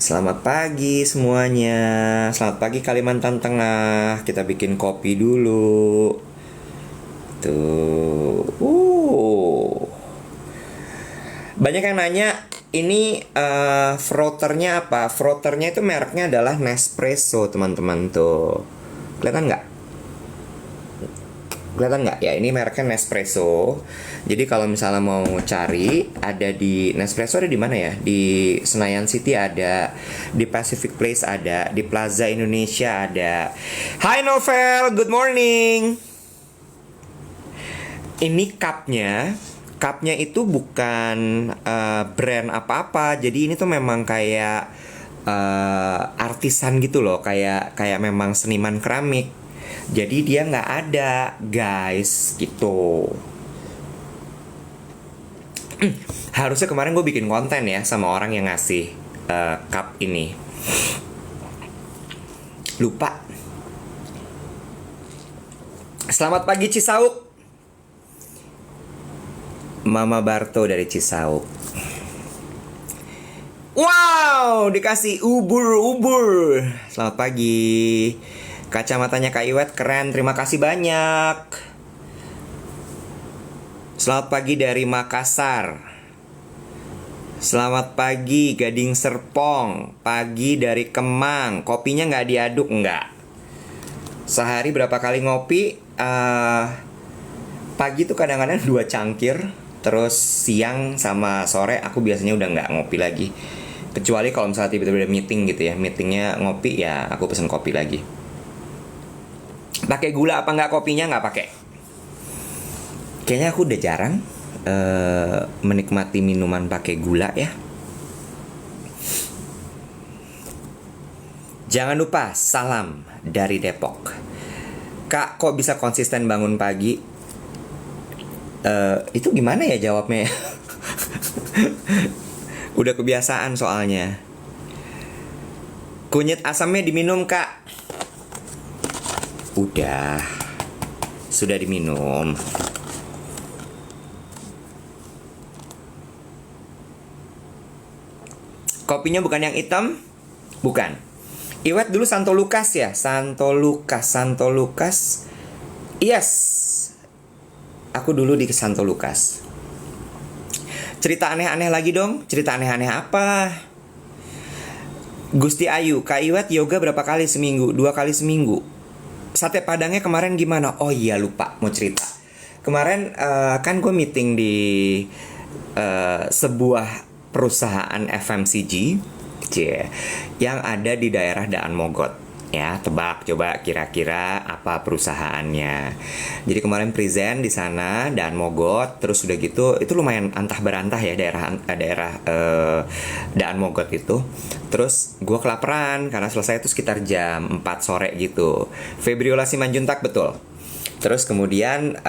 Selamat pagi semuanya. Selamat pagi Kalimantan Tengah. Kita bikin kopi dulu. Tuh. Banyak yang nanya, ini frotternya apa? Frotternya itu mereknya adalah Nespresso, teman-teman tuh. Kelihatan nggak? Kelihatan nggak ya, ini mereknya Nespresso. Jadi kalau misalnya mau cari, ada di Nespresso, ada di mana ya, di Senayan City ada, di Pacific Place ada, di Plaza Indonesia ada. Hai Novel, good morning. Ini cupnya itu bukan brand apa-apa. Jadi ini tuh memang kayak artisan gitu loh, kayak kayak memang seniman keramik. Jadi dia nggak ada, guys, gitu. Harusnya kemarin gue bikin konten ya sama orang yang ngasih cup ini. Lupa. Selamat pagi Cisauk. Mama Barto dari Cisauk. Wow, dikasih ubur-ubur. Selamat pagi. Kacamatanya Kak Iwet keren, terima kasih banyak. Selamat pagi dari Makassar. Selamat pagi Gading Serpong. Pagi dari Kemang. Kopinya nggak diaduk nggak? Sehari berapa kali ngopi? Pagi tuh kadang-kadang 2 cangkir. Terus siang sama sore aku biasanya udah nggak ngopi lagi. Kecuali kalau misalnya tiba-tiba ada meeting gitu ya, meetingnya ngopi ya aku pesen kopi lagi. Pakai gula apa nggak kopinya? Nggak pakai. Kayaknya aku udah jarang menikmati minuman pakai gula ya. Jangan lupa salam dari Depok. Kak, kok bisa konsisten bangun pagi? Itu gimana ya jawabnya ya? Udah kebiasaan soalnya. Kunyit asamnya diminum, Kak. Udah. Sudah diminum. Kopinya bukan yang hitam? Bukan. Iwet dulu Santo Lukas ya? Santo Lukas. Yes. Aku dulu di Santo Lukas. Cerita aneh-aneh lagi dong. Cerita aneh-aneh apa? Gusti Ayu, Kak Iwet yoga berapa kali seminggu? 2 kali seminggu. Sate Padangnya kemarin gimana? Oh iya, lupa mau cerita. Kemarin kan gue meeting di sebuah perusahaan FMCG yang ada di daerah Daan Mogot. Ya, tebak coba kira-kira apa perusahaannya. Jadi kemarin present di sana Daan Mogot, terus udah gitu itu lumayan antah berantah ya daerah Daan Mogot itu. Terus gue kelaparan karena selesai itu sekitar jam 4 sore gitu. Febriola Simanjuntak betul. Terus kemudian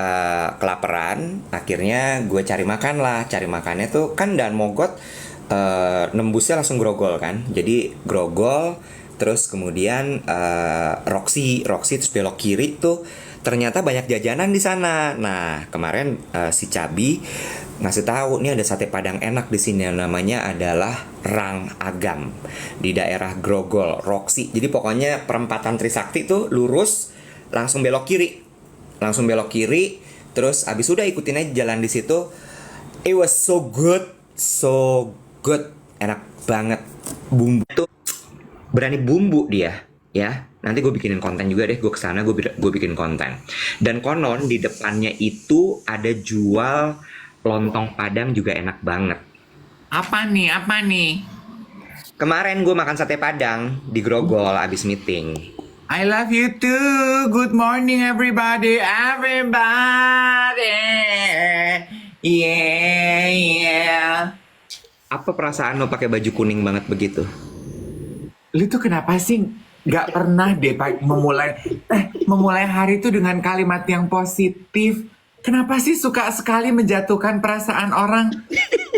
kelaparan, akhirnya gue cari makan lah. Cari makannya tuh kan Daan Mogot nembusnya langsung Grogol kan. Jadi Grogol, terus kemudian Roxy terus belok kiri tuh ternyata banyak jajanan di sana. Nah kemarin si Cabi ngasih tahu nih ada sate Padang enak di sini yang namanya adalah Rang Agam di daerah Grogol, Roxy. Jadi pokoknya perempatan Trisakti tuh lurus langsung belok kiri, terus abis udah ikutin aja jalan di situ. It was so good, enak banget. Bumbu tuh berani bumbu dia, ya. Nanti gue bikinin konten juga deh, gue kesana gue bikin konten. Dan konon di depannya itu ada jual lontong Padang juga enak banget. Apa nih? Apa nih? Kemarin gue makan sate Padang di Grogol abis meeting. I love you too. Good morning everybody. Everybody. Yeah. Apa perasaan lo pakai baju kuning banget begitu? Lu tuh kenapa sih nggak pernah deh memulai hari itu dengan kalimat yang positif? Kenapa sih suka sekali menjatuhkan perasaan orang?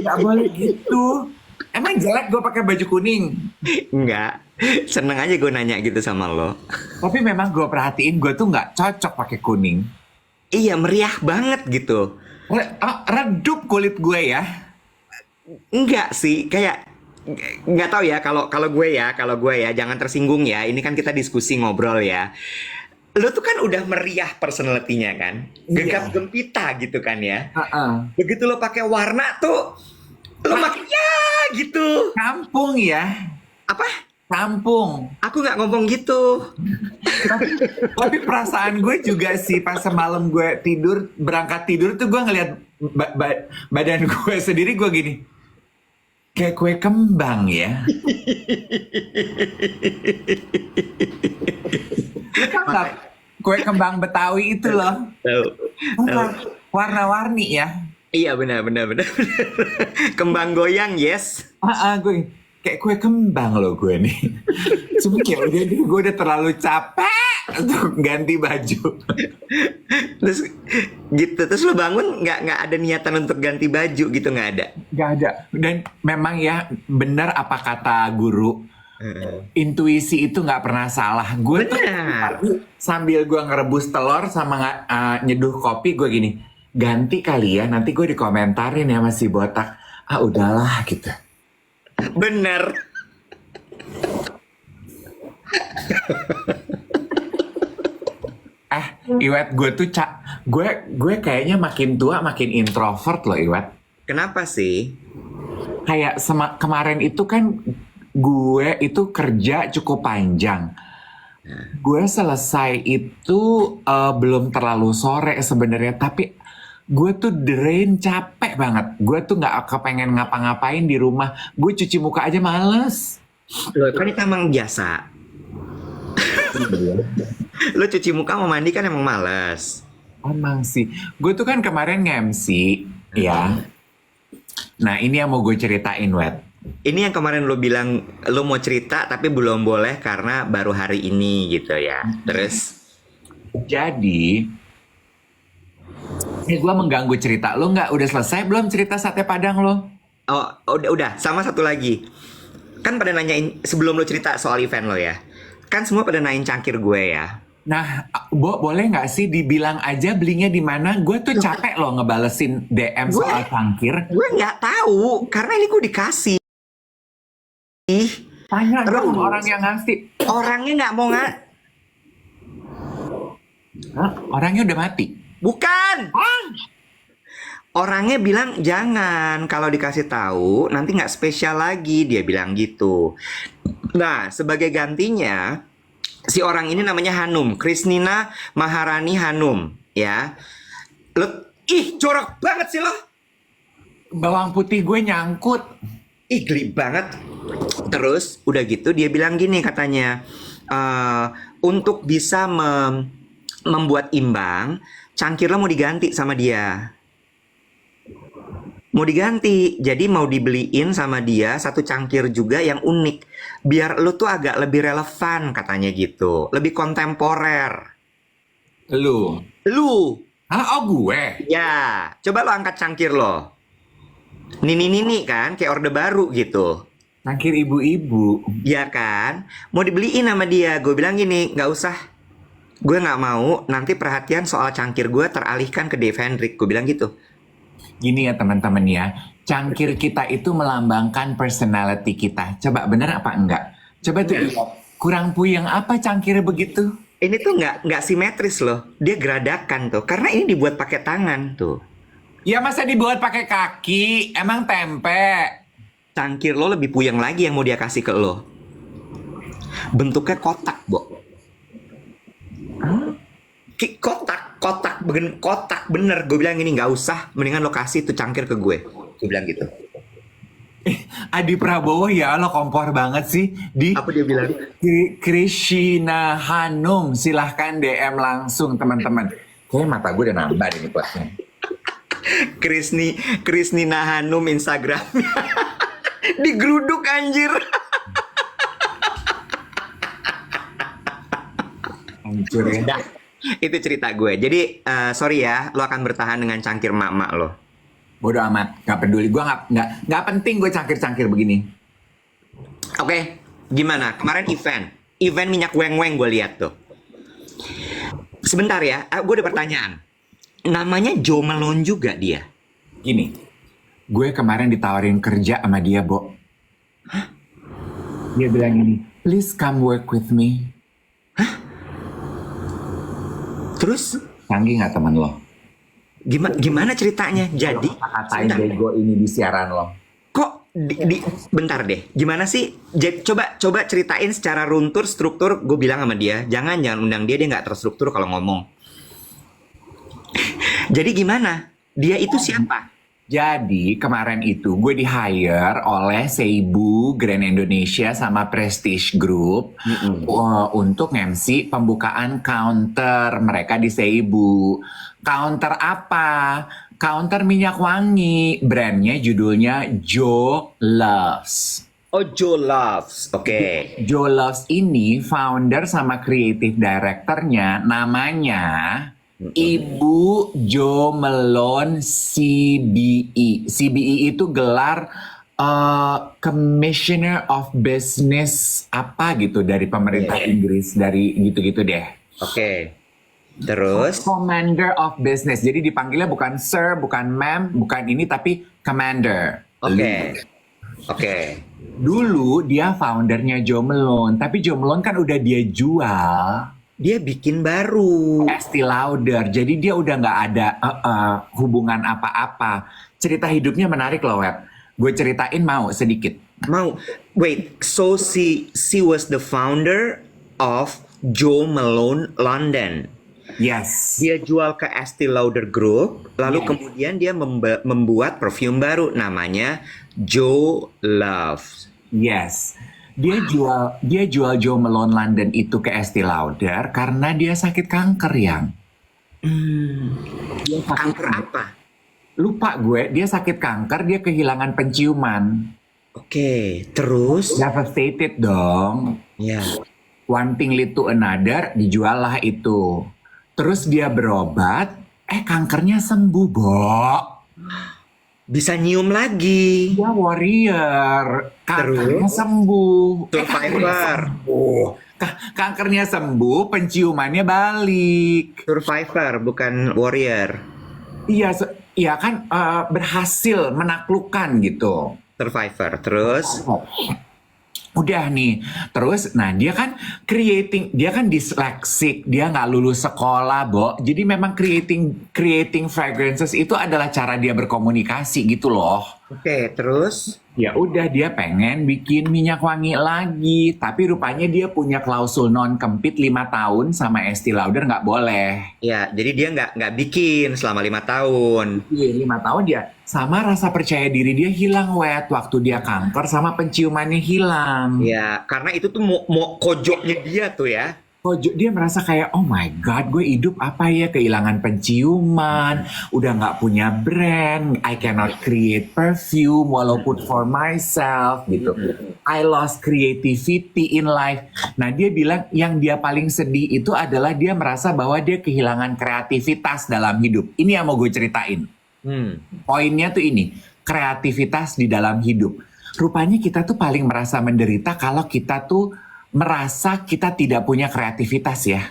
Nggak boleh gitu. Emang jelek gue pakai baju kuning? Enggak, seneng aja gue nanya gitu sama lo. Tapi memang gue perhatiin gue tuh nggak cocok pakai kuning. Iya, meriah banget gitu. Redup kulit gue ya. Enggak sih, kayak nggak tahu ya, kalau gue ya jangan tersinggung ya. Ini kan kita diskusi ngobrol ya. Lu tuh kan udah meriah personality-nya kan, gegap Iya. gempita gitu kan ya. Heeh. Begitu lo pakai warna tuh, lo makin ya gitu. Kampung ya, Apa? kampung. Aku nggak ngomong gitu. Tapi perasaan gue juga sih pas semalam gue tidur, berangkat tidur tuh gue ngeliat badan gue sendiri, gue gini, kayak kue kembang ya. Lu tau nggak kue kembang Betawi itu loh, Tahu. Tahu. warna-warni ya. Iya benar. Kembang goyang, yes. Gue kayak kue kembang loh gue nih. Cuma kayak udah gue udah terlalu capek untuk ganti baju. Terus gitu, terus lo bangun nggak ada niatan untuk ganti baju gitu, nggak ada. Gak ada. Dan memang ya benar apa kata guru, intuisi itu nggak pernah salah. Gue tuh Benar. sambil gue ngerebus telur sama nyeduh kopi, gue gini, ganti kali ya, nanti gue dikomentarin ya masih botak. Ah udahlah gitu. Benar. Iwet, gue tuh gue kayaknya makin tua makin introvert loh, Iwet. Kenapa sih? Kayak kemarin itu kan gue itu kerja cukup panjang. Gue selesai itu belum terlalu sore sebenarnya, tapi gue tuh drain, capek banget. Gue tuh nggak kepengen ngapa-ngapain di rumah. Gue cuci muka aja males. Lo kan itu emang biasa. Lo cuci muka mau mandi kan emang malas. Emang sih. Gue tuh kan kemarin nge-MC, ya. Nah ini yang mau gue ceritain, Wet. Ini yang kemarin lo bilang lo mau cerita tapi belum boleh karena baru hari ini gitu ya. Terus Jadi, ini gue mengganggu cerita lo nggak? Udah selesai belum cerita sate Padang lo? oh udah sama satu lagi. Kan pada nanyain sebelum lo cerita soal event lo ya. Kan semua pada nanyain cangkir gue ya. Nah, boleh nggak sih dibilang aja belinya di mana? Gue tuh capek loh ngebalesin DM Gue- soal cangkir. Gue nggak tahu karena ini gue dikasih. Tanya Terus? dong orang yang ngasih. Orangnya nggak mau Hah? Orangnya udah mati. Bukan. Orangnya bilang jangan, kalau dikasih tahu nanti nggak spesial lagi, dia bilang gitu. Nah, sebagai gantinya si orang ini namanya Hanum, Krisnina Maharani Hanum, ya. Lo, ih jorok banget sih lo. Bawang putih gue nyangkut. Ih geli banget. Terus udah gitu dia bilang gini katanya, untuk bisa membuat imbang, cangkir lo mau diganti sama dia. Mau diganti, jadi mau dibeliin sama dia satu cangkir juga yang unik. Biar lo tuh agak lebih relevan katanya gitu, lebih kontemporer. Lu. Lu, Hah? Oh gue? ya, coba lo angkat cangkir lo. Nini kan, kayak orde baru gitu. Cangkir ibu-ibu. Ya kan, mau dibeliin sama dia. Gue bilang gini, nggak usah. Gue nggak mau, nanti perhatian soal cangkir gue teralihkan ke Dave Hendrik. Gue bilang gitu. Gini ya teman-teman ya, cangkir kita itu melambangkan personality kita. Coba bener apa enggak? Coba tuh lihat. Kurang puyeng apa cangkir begitu? Ini tuh nggak simetris loh. Dia geradakan tuh, karena ini dibuat pakai tangan tuh. Ya masa dibuat pakai kaki? Emang tempe? Cangkir lo lebih puyeng lagi yang mau dia kasih ke lo. Bentuknya kotak, Bo. Kotak bener. Gue bilang ini nggak usah, mendingan lo kasih tuh cangkir ke gue. Gue bilang gitu. Adi Prabowo ya Allah kompor banget sih. Di Apa dia bilang? Krishna Hanum, silahkan DM langsung teman-teman. Kayaknya mata gue udah nambah nih kuatnya. Krisnina Hanum Instagramnya. Digeruduk anjir. Hancur ya. Dah, itu cerita gue. Jadi sorry ya, lo akan bertahan dengan cangkir mak-mak lo. Bodoh amat, gak peduli. Gue nggak penting gue cangkir-cangkir begini. Oke, gimana? Kemarin event minyak weng-weng gue lihat tuh. Sebentar ya, gue ada pertanyaan. Namanya Joe Malone juga dia. Gini, gue kemarin ditawarin kerja sama dia, Bo. Dia bilang gini, please come work with me. Terus Canggih nggak teman lo? gimana ceritanya? Jadi Katain sebentar. bego ini di siaran lo. Kok bentar deh. Gimana sih? Coba ceritain secara runtur struktur. Gue bilang sama dia, jangan undang dia nggak terstruktur kalau ngomong. Jadi gimana? Dia itu siapa? Jadi kemarin itu gue di hire oleh Seibu, Grand Indonesia sama Prestige Group untuk MC pembukaan counter mereka di Seibu. Counter apa? Counter minyak wangi. Brandnya judulnya Joe Loves. Oh, Joe Loves. Oke. Joe Loves ini founder sama creative directornya namanya Ibu Jo Melon CBE. CBE itu gelar Commissioner of Business apa gitu dari pemerintah Inggris, dari gitu-gitu deh. Oke. Terus? Commander of Business. Jadi dipanggilnya bukan sir, bukan ma'am, bukan ini tapi commander. Oke. Oke. Dulu dia foundernya Jo Melon, tapi Jo Melon kan udah dia jual Dia bikin baru. Estee Lauder, jadi dia udah nggak ada hubungan apa-apa. Cerita hidupnya menarik loh, Web. Gue ceritain mau sedikit. Mau. Wait, so she was the founder of Joe Malone London. Yes. Dia jual ke Estee Lauder Group, lalu kemudian dia membuat perfume baru namanya Joe Love. Yes. Dia jual Jo Malone London itu ke Estee Lauder karena dia sakit kanker yang. Dia sakit Kanker apa? Lupa gue, dia sakit kanker, dia kehilangan penciuman. Oke, terus? Devastated dong. Ya. One thing lead to another, dijual lah itu. Terus dia berobat, kankernya sembuh, Bo. Bisa nyium lagi. Dia warrior, kankernya Terus? sembuh. Survivor. Kankernya sembuh, penciumannya balik. Survivor, bukan warrior. Iya, iya kan berhasil menaklukkan gitu. Survivor, terus? Udah nih, terus nah dia kan dia kan dyslexic, dia nggak lulus sekolah, Bo. Jadi memang creating fragrances itu adalah cara dia berkomunikasi gitu loh. Oke, terus? Ya udah dia pengen bikin minyak wangi lagi, tapi rupanya dia punya klausul non-compete 5 tahun sama Estee Lauder nggak boleh. Ya, jadi dia nggak bikin selama 5 tahun. Iya, 5 tahun dia sama rasa percaya diri dia hilang, Wet, waktu dia kanker sama penciumannya hilang. Ya, karena itu tuh mau kojoknya dia tuh ya. Dia merasa kayak, oh my God, gue hidup apa ya, kehilangan penciuman, udah nggak punya brand, I cannot create perfume walaupun for myself gitu. I lost creativity in life. Nah dia bilang yang dia paling sedih itu adalah dia merasa bahwa dia kehilangan kreativitas dalam hidup. Ini yang mau gue ceritain. Poinnya tuh ini, kreativitas di dalam hidup. Rupanya kita tuh paling merasa menderita kalau kita tuh merasa kita tidak punya kreativitas ya.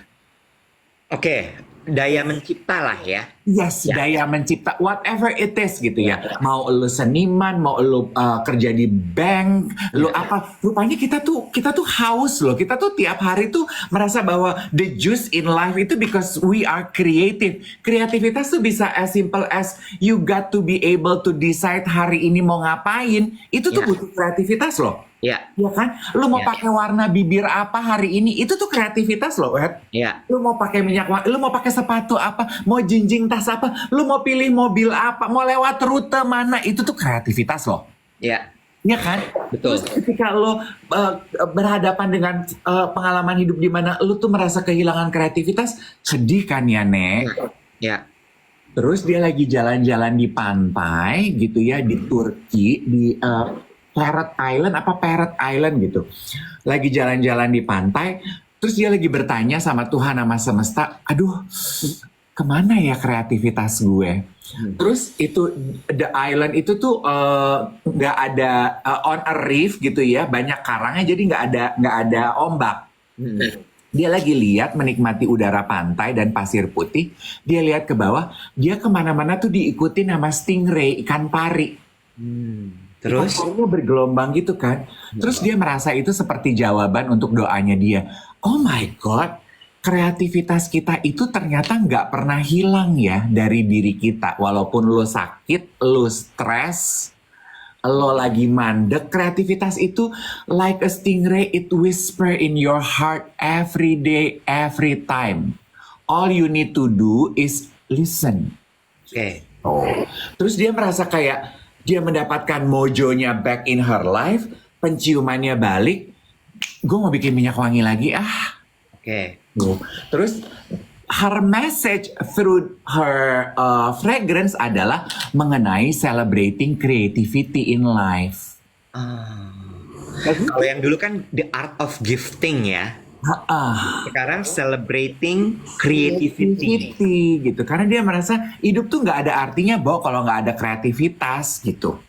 Oke, daya mencipta lah ya. Yes, daya mencipta, whatever it is gitu ya. Mau lu seniman, mau lu kerja di bank, lu apa. Rupanya kita tuh haus loh. Kita tuh tiap hari tuh merasa bahwa the juice in life itu because we are creative. Kreativitas tuh bisa as simple as you got to be able to decide hari ini mau ngapain. Itu tuh butuh kreativitas loh. Ya. Ya kan? Lu mau pakai warna bibir apa hari ini? Itu tuh kreativitas loh, Ed. Ya. Lu mau pakai minyak wangi, lu mau pakai sepatu apa, mau jinjing tas apa, lu mau pilih mobil apa, mau lewat rute mana, itu tuh kreativitas loh. Ya. Ya kan? Betul. Terus ketika lu berhadapan dengan pengalaman hidup di mana lu tuh merasa kehilangan kreativitas, sedih kan ya, Nek? Ya. Terus dia lagi jalan-jalan di pantai gitu ya, di Turki, di Parrot Island gitu. Lagi jalan-jalan di pantai, terus dia lagi bertanya sama Tuhan sama semesta, aduh, kemana ya kreativitas gue? Terus itu the island itu tuh nggak ada on a reef gitu ya, banyak karangnya, jadi nggak ada ombak. Dia lagi lihat menikmati udara pantai dan pasir putih. Dia lihat ke bawah, dia kemana-mana tuh diikuti sama stingray, ikan pari. Terus? Airnya bergelombang gitu kan. Terus dia merasa itu seperti jawaban untuk doanya dia. Oh my God, kreativitas kita itu ternyata nggak pernah hilang ya dari diri kita. Walaupun lo sakit, lo stres, lo lagi mandek, kreativitas itu like a stingray, it whisper in your heart every day, every time. All you need to do is listen. Oke. Oh. Terus dia merasa kayak dia mendapatkan mojonya back in her life, penciumannya balik. Gue mau bikin minyak wangi lagi Oke. Terus her message through her fragrance adalah mengenai celebrating creativity in life. Kalau yang dulu kan the art of gifting ya. Sekarang celebrating creativity. Gitu. Karena dia merasa hidup tuh nggak ada artinya kalau nggak ada kreativitas gitu.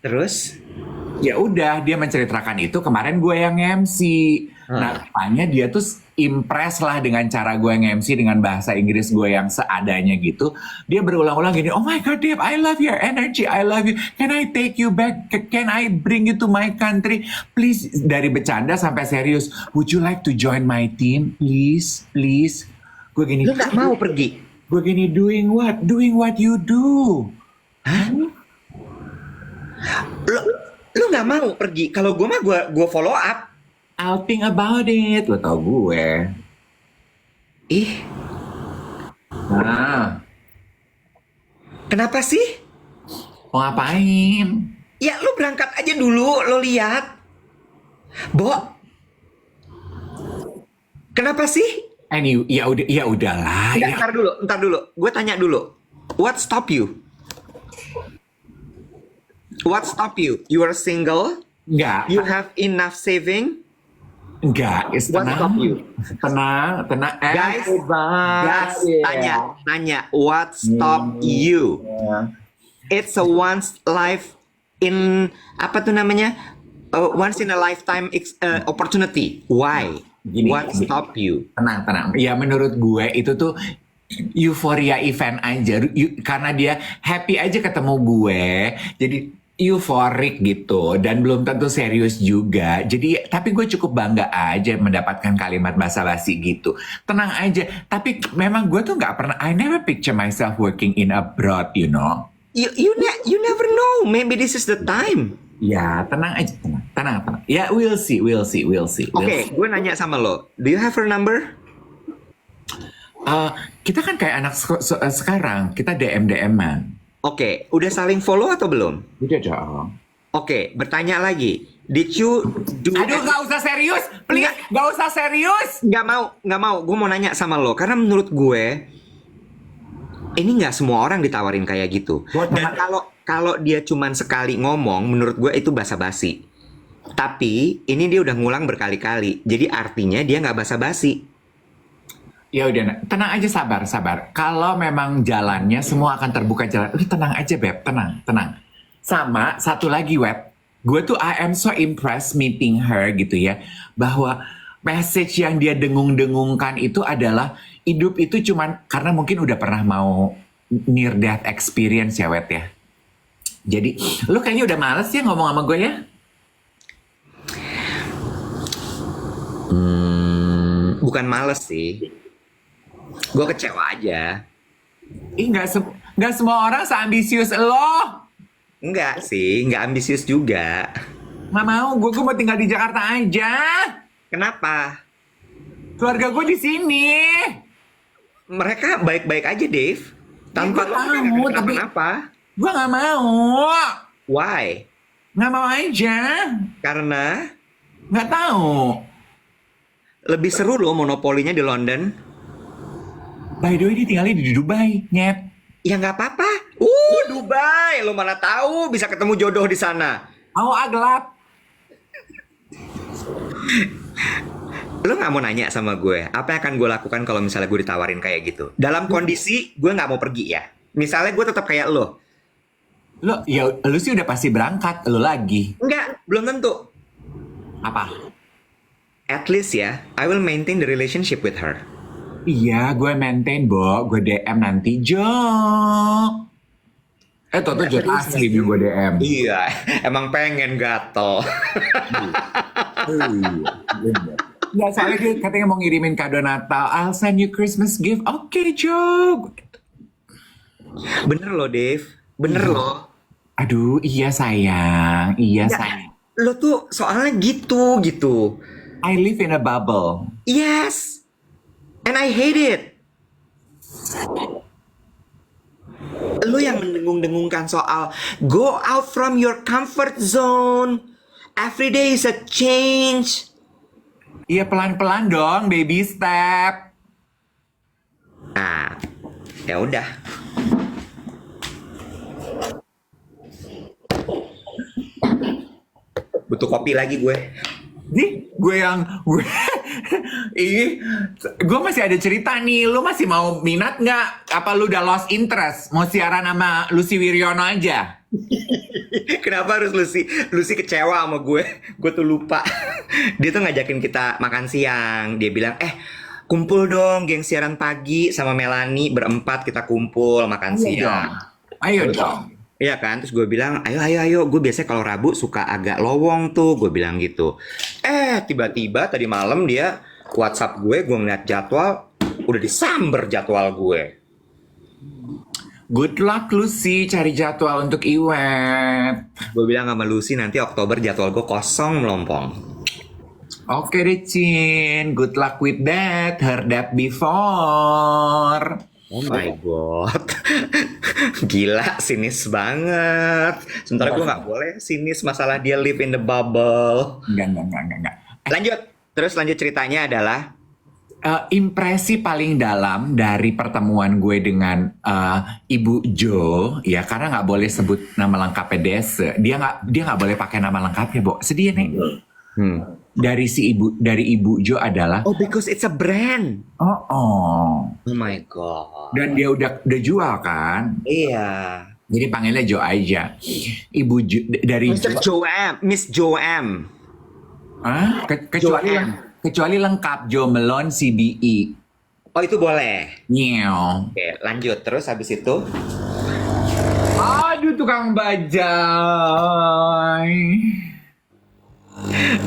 Terus? Ya udah, dia menceritakan itu kemarin gue yang MC. Nah, rupanya dia tuh impress lah dengan cara gue nge-MC dengan bahasa Inggris gue yang seadanya gitu. Dia berulang-ulang gini, oh my God Dave, I love your energy, I love you. Can I take you back? Can I bring you to my country? Please, dari bercanda sampai serius. Would you like to join my team? Please, please. Gue gini, Lu gak mau pergi? gue gini, doing what? Doing what you do. Lu gak mau pergi? Kalau gue mah gue follow up. I'll think about it. Lo tau gue. Ih, Nah, kenapa sih? mau ngapain? Ya lu berangkat aja dulu, lu lihat. Bo, kenapa sih? Ya udahlah. Enggak, Ya. ntar dulu. Gue tanya dulu. What stop you? What stop you? You are single? Enggak, You have enough saving? enggak. What stop you? Tenang. Guys, Everybody. tanya. What stop you? It's a once life in apa tuh namanya? Once in a lifetime opportunity. Why? Gini. What stop you? Tenang. Ya menurut gue itu tuh euforia event aja. Karena dia happy aja ketemu gue. Jadi euforik gitu. Dan belum tentu serius juga. Jadi tapi gue cukup bangga aja mendapatkan kalimat basa-basi gitu. Tenang aja. Tapi memang gue tuh gak pernah, I never picture myself working in abroad, you know. You never know. Maybe this is the time. Ya, tenang aja, tenang. Ya, we'll see. Oke, gue nanya sama lo. Do you have her number? Kita kan kayak anak sekarang, kita DM-an. Oke, udah saling follow atau belum? Udah dong. Oke, bertanya lagi. Did you do? Aduh, gak usah serius, please, gak usah serius. Nggak mau. Gue mau nanya sama lo, karena menurut gue ini nggak semua orang ditawarin kayak gitu. Dan kalau dia cuman sekali ngomong, menurut gue itu basa-basi. Tapi ini dia udah ngulang berkali-kali, jadi artinya dia nggak basa-basi. Ya udah, tenang aja, sabar. Kalau memang jalannya semua akan terbuka jalan. Udah tenang aja, Beb, tenang. Sama satu lagi, Web. Gue tuh I am so impressed meeting her gitu ya, bahwa message yang dia dengung-dengungkan itu adalah hidup itu cuman karena mungkin udah pernah mau near death experience ya, Web ya. Jadi, lu kayaknya udah males ya ngomong sama gue ya? Bukan males sih. Gue kecewa aja. Nggak semua orang seambisius lo. Enggak sih, nggak ambisius juga. Nggak mau, gue mau tinggal di Jakarta aja. Kenapa? Keluarga gue di sini. Mereka baik-baik aja, Dave. Tanpa Ya, gue mau, tapi kenapa? gue nggak mau. Why? Nggak mau aja. Karena Nggak tahu. lebih seru loh monopolinya di London. By the way, dia tinggalnya di Dubai, nyet. Ya nggak apa-apa. Dubai, lo mana tahu bisa ketemu jodoh di sana. Gelap. Lo nggak mau nanya sama gue, apa yang akan gue lakukan kalau misalnya gue ditawarin kayak gitu? Dalam kondisi gue nggak mau pergi ya. Misalnya gue tetap kayak lo. Lu sih udah pasti berangkat, lu lagi. Enggak, belum tentu. Apa? At least ya, I will maintain the relationship with her. Iya, gue maintain, Bo. Gue DM nanti, Jo. Toto John asli nih gue DM. Iya, emang pengen gatel. Iya. Ya soalnya dia katanya mau ngirimin kado Natal. I'll send you Christmas gift. Oke, Joe. Bener loh, Dave. Bener loh. Aduh, iya sayang. Iya Ya, sayang. lo tuh soalnya gitu. I live in a bubble. Yes. And I hate it. Lo yang mendengung-dengungkan soal go out from your comfort zone. Every day is a change. Iya pelan-pelan dong, baby step. Ah, ya udah. Butuh kopi lagi gue. Nih, gue masih ada cerita nih. Lu masih mau minat nggak? Apa lu udah lost interest? Mau siaran sama Lucy Wiryono aja? Kenapa harus Lucy kecewa sama gue? Gue tuh lupa. Dia tuh ngajakin kita makan siang. Dia bilang, kumpul dong geng siaran pagi sama Melanie. Berempat kita kumpul makan siang. Ayo dong. Iya kan? Terus gue bilang, ayo. Gue biasanya kalau Rabu suka agak lowong tuh. Gue bilang gitu. Tiba-tiba tadi malam dia WhatsApp gue ngeliat jadwal. Udah disamber jadwal gue. Good luck Lucy cari jadwal untuk Iwet. Gue bilang sama Lucy nanti Oktober jadwal gue kosong melompong. Oke deh Cin, good luck with that. Heard that before. Oh my god. Gila, sinis banget. Sementara gue gak boleh sinis masalah dia live in the bubble. Enggak. Terus lanjut ceritanya adalah Impresi paling dalam dari pertemuan gue dengan Ibu Jo, ya karena nggak boleh sebut nama lengkapnya Dese. Dia nggak boleh pakai nama lengkapnya, Bo. Sedih nih. Dari Ibu Jo adalah because it's a brand. Oh my god. Dan dia udah jual kan? Iya. Jadi panggilnya Jo aja. Ibu Jo dari Mr. Joam, Miss Joam. Kecuali lengkap Jo Melon CBE. Oh itu boleh. Nyew. Oke, lanjut terus habis itu. Aduh tukang bajai.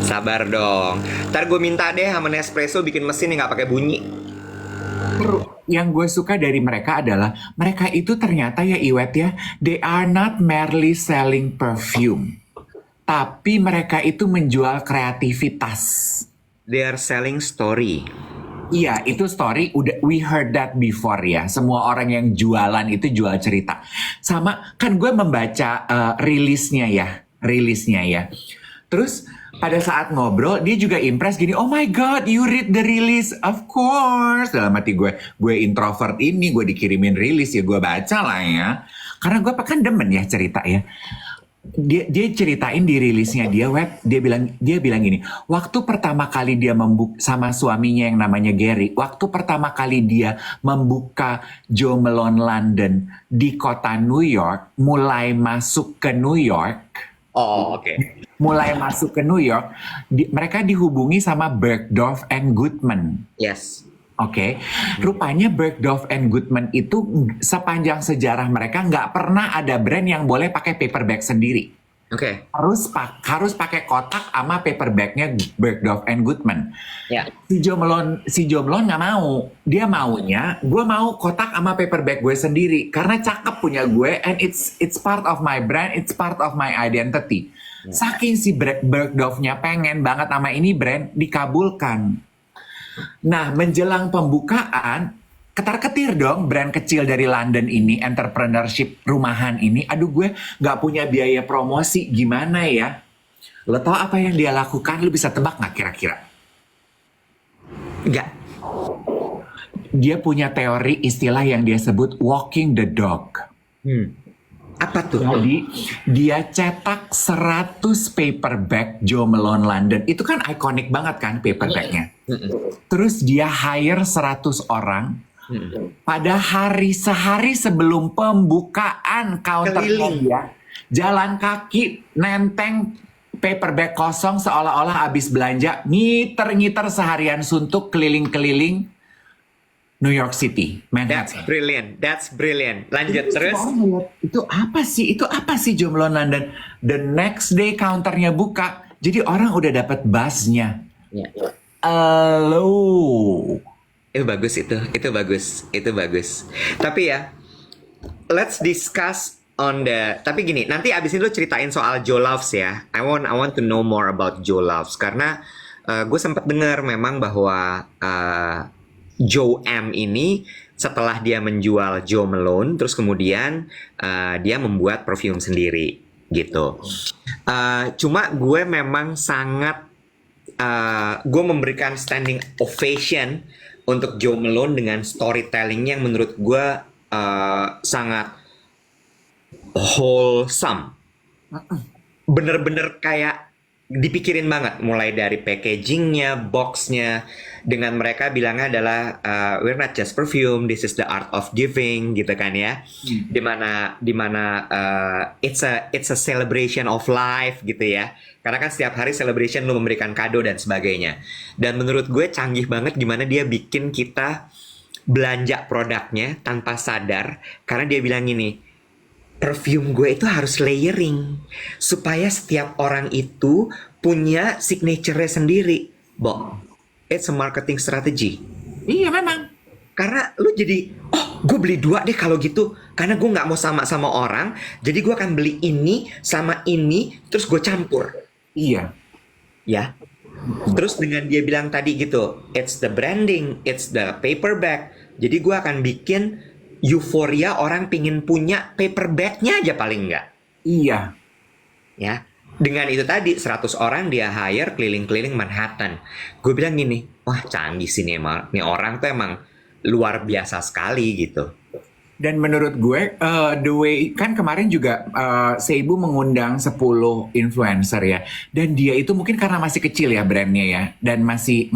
Sabar dong. Ntar gue minta deh sama Nespresso bikin mesin yang nggak pakai bunyi. Yang gue suka dari mereka adalah mereka itu ternyata ya Iwet ya, they are not merely selling perfume, tapi mereka itu menjual kreativitas. They are selling story. Iya, itu story udah we heard that before ya. Semua orang yang jualan itu jual cerita. Sama kan gue membaca rilisnya ya. Terus pada saat ngobrol dia juga impress gini, oh my god, you read the release, of course. Dalam hati gue introvert ini, gue dikirimin rilis ya gue baca lah ya. Karena gue kan demen ya cerita ya. Dia ceritain di rilisnya dia bilang gini, waktu pertama kali dia sama suaminya yang namanya Gary, waktu pertama kali dia membuka Jo Malone London di kota New York, mulai masuk ke New York. Oh, oke. Mulai masuk ke New York, mereka dihubungi sama Bergdorf and Goodman. Yes. Oke, rupanya Bergdorf and Goodman itu sepanjang sejarah mereka nggak pernah ada brand yang boleh pakai paper bag sendiri. Oke. Harus pakai kotak sama paper bagnya Bergdorf and Goodman. Ya. Si Jo Malone nggak mau. Dia maunya, gue mau kotak sama paper bag gue sendiri karena cakep punya gue, and it's part of my brand, it's part of my identity. Saking si Bergdorfnya pengen banget sama ini brand, dikabulkan. Nah, menjelang pembukaan, ketar-ketir dong brand kecil dari London ini, entrepreneurship rumahan ini. Aduh, gue gak punya biaya promosi, gimana ya? Lo tau apa yang dia lakukan? Lo bisa tebak gak kira-kira? Enggak. Dia punya teori istilah yang dia sebut walking the dog. Apa tuh? Jadi dia cetak 100 paper bag Jo Malone London. Itu kan ikonik banget kan paper bagnya. Terus dia hire 100 orang. Pada sehari sebelum pembukaan counternya dia, jalan kaki nenteng paper bag kosong seolah-olah habis belanja, ngiter-ngiter seharian suntuk keliling-keliling. New York City, That's Manhattan. brilliant. That's brilliant. Lanjut Itu terus. semua orang ngeliat, itu apa sih? Itu apa sih Jomblo London? The next day counternya buka, jadi orang udah dapat buzznya. Ya. Halo. Itu bagus itu bagus, itu bagus. Tapi ya, let's discuss on the. Tapi gini, nanti abis ini lu ceritain soal Joe Loves ya. I want to know more about Joe Loves karena gue sempat dengar memang bahwa Joe M ini setelah dia menjual Joe Malone, terus kemudian dia membuat perfume sendiri gitu. Cuma gue memang sangat gue memberikan standing ovation untuk Joe Malone dengan storytelling yang menurut gue sangat wholesome. Bener-bener kayak dipikirin banget, mulai dari packagingnya, boxnya, dengan mereka bilangnya adalah we're not just perfume, this is the art of giving, gitu kan ya, dimana it's a celebration of life gitu ya, karena kan setiap hari celebration lu memberikan kado dan sebagainya, dan menurut gue canggih banget gimana dia bikin kita belanja produknya tanpa sadar, karena dia bilang gini, perfume gue itu harus layering supaya setiap orang itu punya signature-nya sendiri. Bo, it's a marketing strategy. Iya memang. Karena lu jadi, oh gue beli 2 deh kalau gitu. Karena gue nggak mau sama orang. Jadi gue akan beli ini sama ini, terus gue campur. Iya. Ya. Terus dengan dia bilang tadi gitu, it's the branding, it's the paper bag. Jadi gue akan bikin euforia orang pingin punya paper bag-nya aja paling nggak. Iya. Ya. Dengan itu tadi 100 orang dia hire keliling-keliling Manhattan. Gue bilang gini, wah canggih sih nih orang tuh emang luar biasa sekali gitu. Dan menurut gue, the way kan kemarin juga Seibu mengundang 10 influencer ya, dan dia itu mungkin karena masih kecil ya brandnya ya, dan masih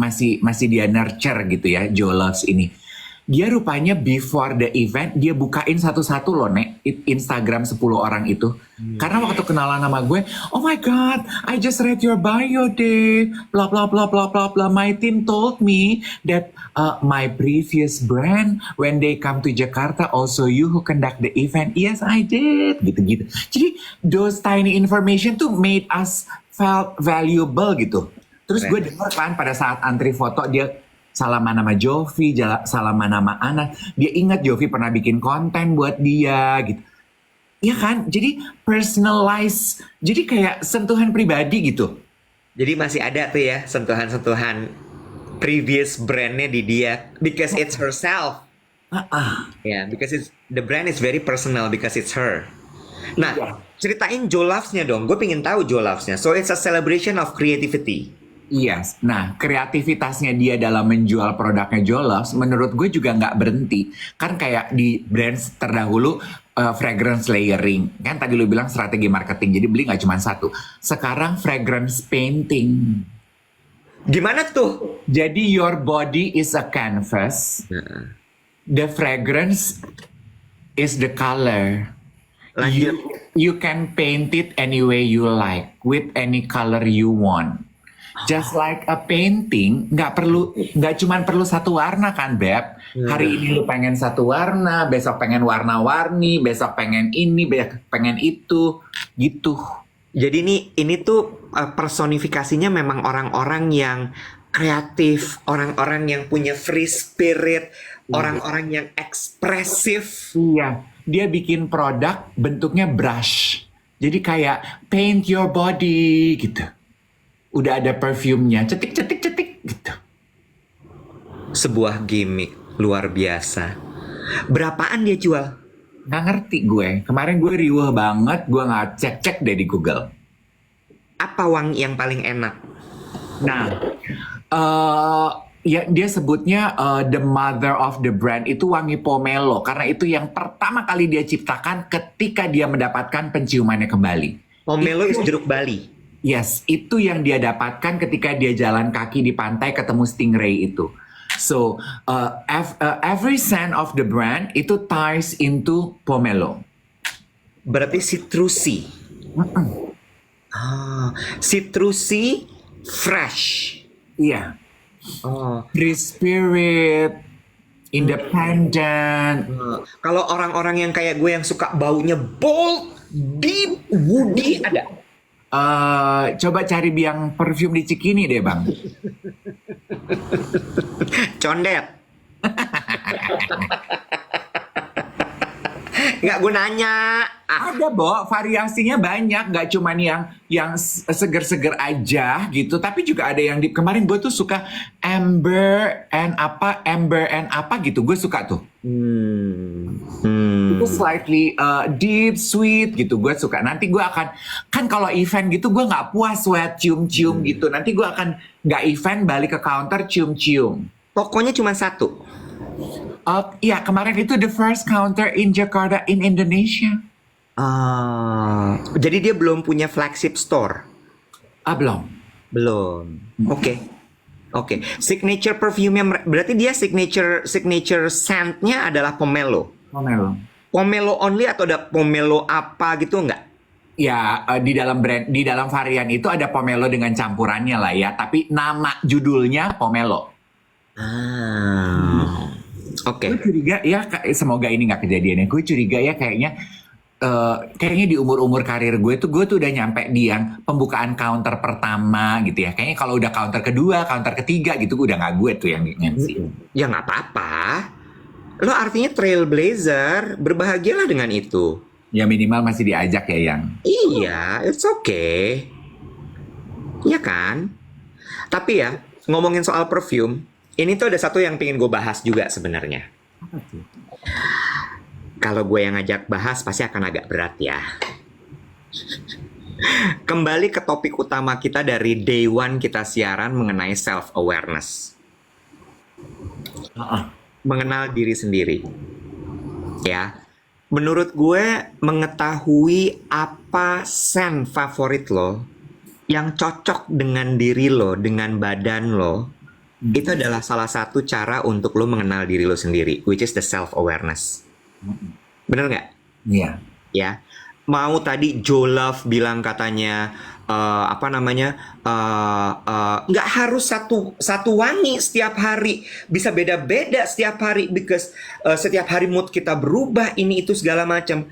dia nurture gitu ya, Joe Loves ini. Dia rupanya before the event dia bukain satu-satu loh Nek Instagram 10 orang itu. Karena waktu kenalan sama gue, oh my god, I just read your bio Dave, blah blah blah blah blah blah. My team told me that my previous brand when they come to Jakarta also you who conduct the event. Yes I did, gitu-gitu. Jadi those tiny information tuh made us felt valuable gitu. Terus gue denger kan pada saat antri foto dia salaman nama Jovi, salaman nama Ana. Dia ingat Jovi pernah bikin konten buat dia gitu. Iya kan? Jadi personalize. Jadi kayak sentuhan pribadi gitu. Jadi masih ada tuh ya sentuhan-sentuhan previous brandnya di dia because it's herself. Yeah, because the brand is very personal because it's her. Nah, ceritain Joe Loves-nya dong. Gue pengen tahu Joe Loves-nya. So it's a celebration of creativity. Yes. Nah, kreativitasnya dia dalam menjual produknya Joe Loves, menurut gue juga nggak berhenti. Kan kayak di brands terdahulu, fragrance layering. Kan tadi lu bilang strategi marketing, jadi beli nggak cuma satu. Sekarang fragrance painting. Gimana tuh? Jadi your body is a canvas. The fragrance is the color. Lanjut. You can paint it any way you like, with any color you want. Just like a painting, nggak cuma perlu satu warna kan, Beb. Hari ini lu pengen satu warna, besok pengen warna-warni, besok pengen ini, besok pengen itu, gitu. Jadi ini tuh personifikasinya memang orang-orang yang kreatif, orang-orang yang punya free spirit, orang-orang yang ekspresif. Iya, dia bikin produk bentuknya brush. Jadi kayak paint your body gitu. Udah ada perfumenya, cetik gitu. Sebuah gimmick luar biasa. Berapaan dia jual? Nggak ngerti gue. Kemarin gue riuh banget, gue nggak cek deh di Google. Apa wangi yang paling enak? Nah, ya dia sebutnya the mother of the brand itu wangi pomelo, karena itu yang pertama kali dia ciptakan ketika dia mendapatkan penciumannya kembali. Pomelo is jeruk Bali. Yes, itu yang dia dapatkan ketika dia jalan kaki di pantai ketemu stingray itu. So, every scent of the brand itu ties into pomelo. Berarti citrusy. Citrusy fresh. Iya. Oh. Free spirit. independent. Kalau orang-orang yang kayak gue yang suka baunya bold, deep, woody ada. Coba cari biang perfume di Cikini deh bang. Condet. Nggak gue nanya. Ada Bo, variasinya banyak, nggak cuman yang seger-seger aja gitu, tapi juga ada yang deep. Kemarin gue tuh suka amber and apa gitu, gue suka tuh. Itu slightly deep, sweet gitu, gue suka. Nanti gue akan, kan kalau event gitu gue nggak puas sweat cium-cium gitu. Nanti gue akan nggak event balik ke counter cium-cium. Pokoknya cuma satu. Iya kemarin itu the first counter in Jakarta in Indonesia. Jadi dia belum punya flagship store. Belum. Belum. Oke. Signature perfume-nya berarti dia signature scent-nya adalah pomelo. Pomelo. Pomelo only atau ada pomelo apa gitu enggak? Ya, di dalam varian itu ada pomelo dengan campurannya lah ya, tapi nama judulnya pomelo. Oke. Gue curiga ya, semoga ini nggak kejadian ya. Gue curiga ya kayaknya di umur karir gue tuh udah nyampe di yang pembukaan counter pertama gitu ya. Kayaknya kalau udah counter kedua, counter ketiga gitu udah nggak gue tuh yang MC. Ya nggak apa-apa. Lo artinya trailblazer, berbahagialah dengan itu. Ya minimal masih diajak ya yang. Iya, it's okay. Iya kan? Tapi ya, ngomongin soal perfume, ini tuh ada satu yang pengen gue bahas juga sebenarnya. Apa tuh? Kalau gue yang ngajak bahas pasti akan agak berat ya. Kembali ke topik utama kita dari day one kita siaran mengenai self-awareness. Mengenal diri sendiri. Ya. Menurut gue, mengetahui apa scent favorit lo yang cocok dengan diri lo, dengan badan lo, itu adalah salah satu cara untuk lo mengenal diri lo sendiri, which is the self-awareness. Bener nggak? Iya. Ya, mau tadi Joe Love bilang katanya nggak harus satu wangi setiap hari, bisa beda-beda setiap hari, because setiap hari mood kita berubah, ini itu segala macam.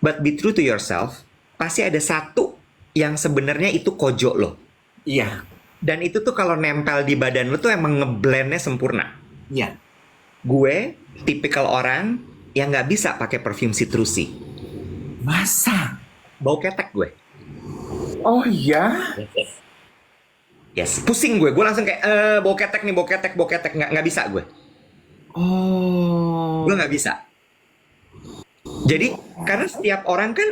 But be true to yourself, pasti ada satu yang sebenarnya itu kojo lo. Iya. Dan itu tuh kalau nempel di badan lo tuh emang ngeblendnya sempurna. Iya. Gue tipikal orang yang nggak bisa pakai parfum citrusi. Masa? Bau ketek gue. Oh iya? Yes, pusing gue langsung kayak bau ketek, nggak bisa gue. Oh. Gue nggak bisa. Jadi karena setiap orang kan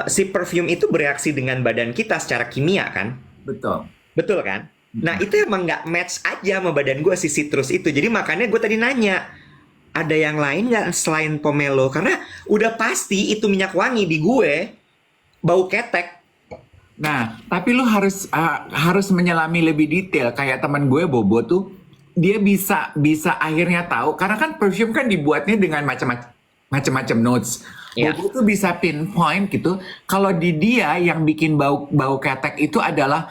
si perfume itu bereaksi dengan badan kita secara kimia kan. Betul kan? Nah itu emang nggak match aja sama badan gue si citrus itu. Jadi makanya gue tadi nanya, ada yang lain nggak selain pomelo? Karena udah pasti itu minyak wangi di gue bau ketek. Nah, tapi lu harus menyelami lebih detail. Kayak teman gue Bobo tuh, dia bisa akhirnya tahu. Karena kan perfume kan dibuatnya dengan macam-macam notes. Yeah. Bobo tuh bisa pinpoint gitu. Kalau di dia yang bikin bau ketek itu adalah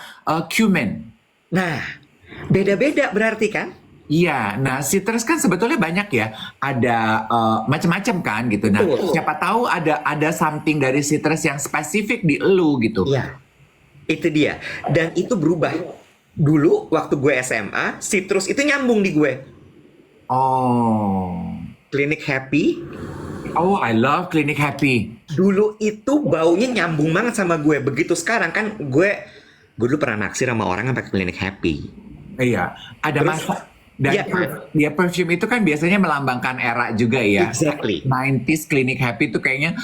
cumin. Nah, beda-beda berarti kan? Iya, nah citrus kan sebetulnya banyak ya, ada macam-macam kan gitu. Nah, siapa tahu ada something dari citrus yang spesifik di elu gitu. Iya, itu dia. Dan itu berubah. Dulu waktu gue SMA, citrus itu nyambung di gue. Oh, Clinic Happy. Oh, I love Clinic Happy. Dulu itu baunya nyambung banget sama gue. Begitu sekarang kan gue dulu pernah naksir sama orang yang pakai Clinic Happy. Iya, ada Terus, masa. Dan dia perfume itu kan biasanya melambangkan era juga ya. Exactly. 90s Clinic Happy itu kayaknya.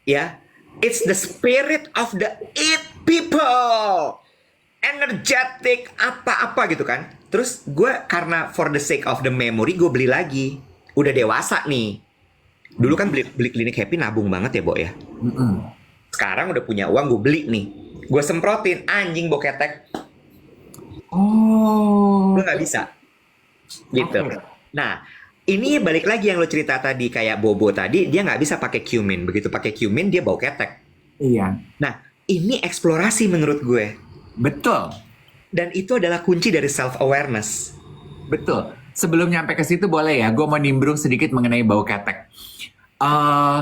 Ya, it's the spirit of the it people. Energetic, apa-apa gitu kan. Terus gue karena for the sake of the memory, gue beli lagi. Udah dewasa nih. Dulu kan beli Clinic Happy nabung banget ya, Bo ya. Sekarang udah punya uang, gue beli nih. Gue semprotin, anjing bau ketek. Oh. Gue nggak bisa. Gitu. Okay. Nah, ini balik lagi yang lo cerita tadi, kayak Bobo tadi, dia nggak bisa pakai cumin. Begitu pakai cumin, dia bau ketek. Iya. Nah, ini eksplorasi menurut gue. Betul. Dan itu adalah kunci dari self-awareness. Betul. Sebelum nyampe ke situ boleh ya, gue mau nimbrung sedikit mengenai bau ketek. Eh,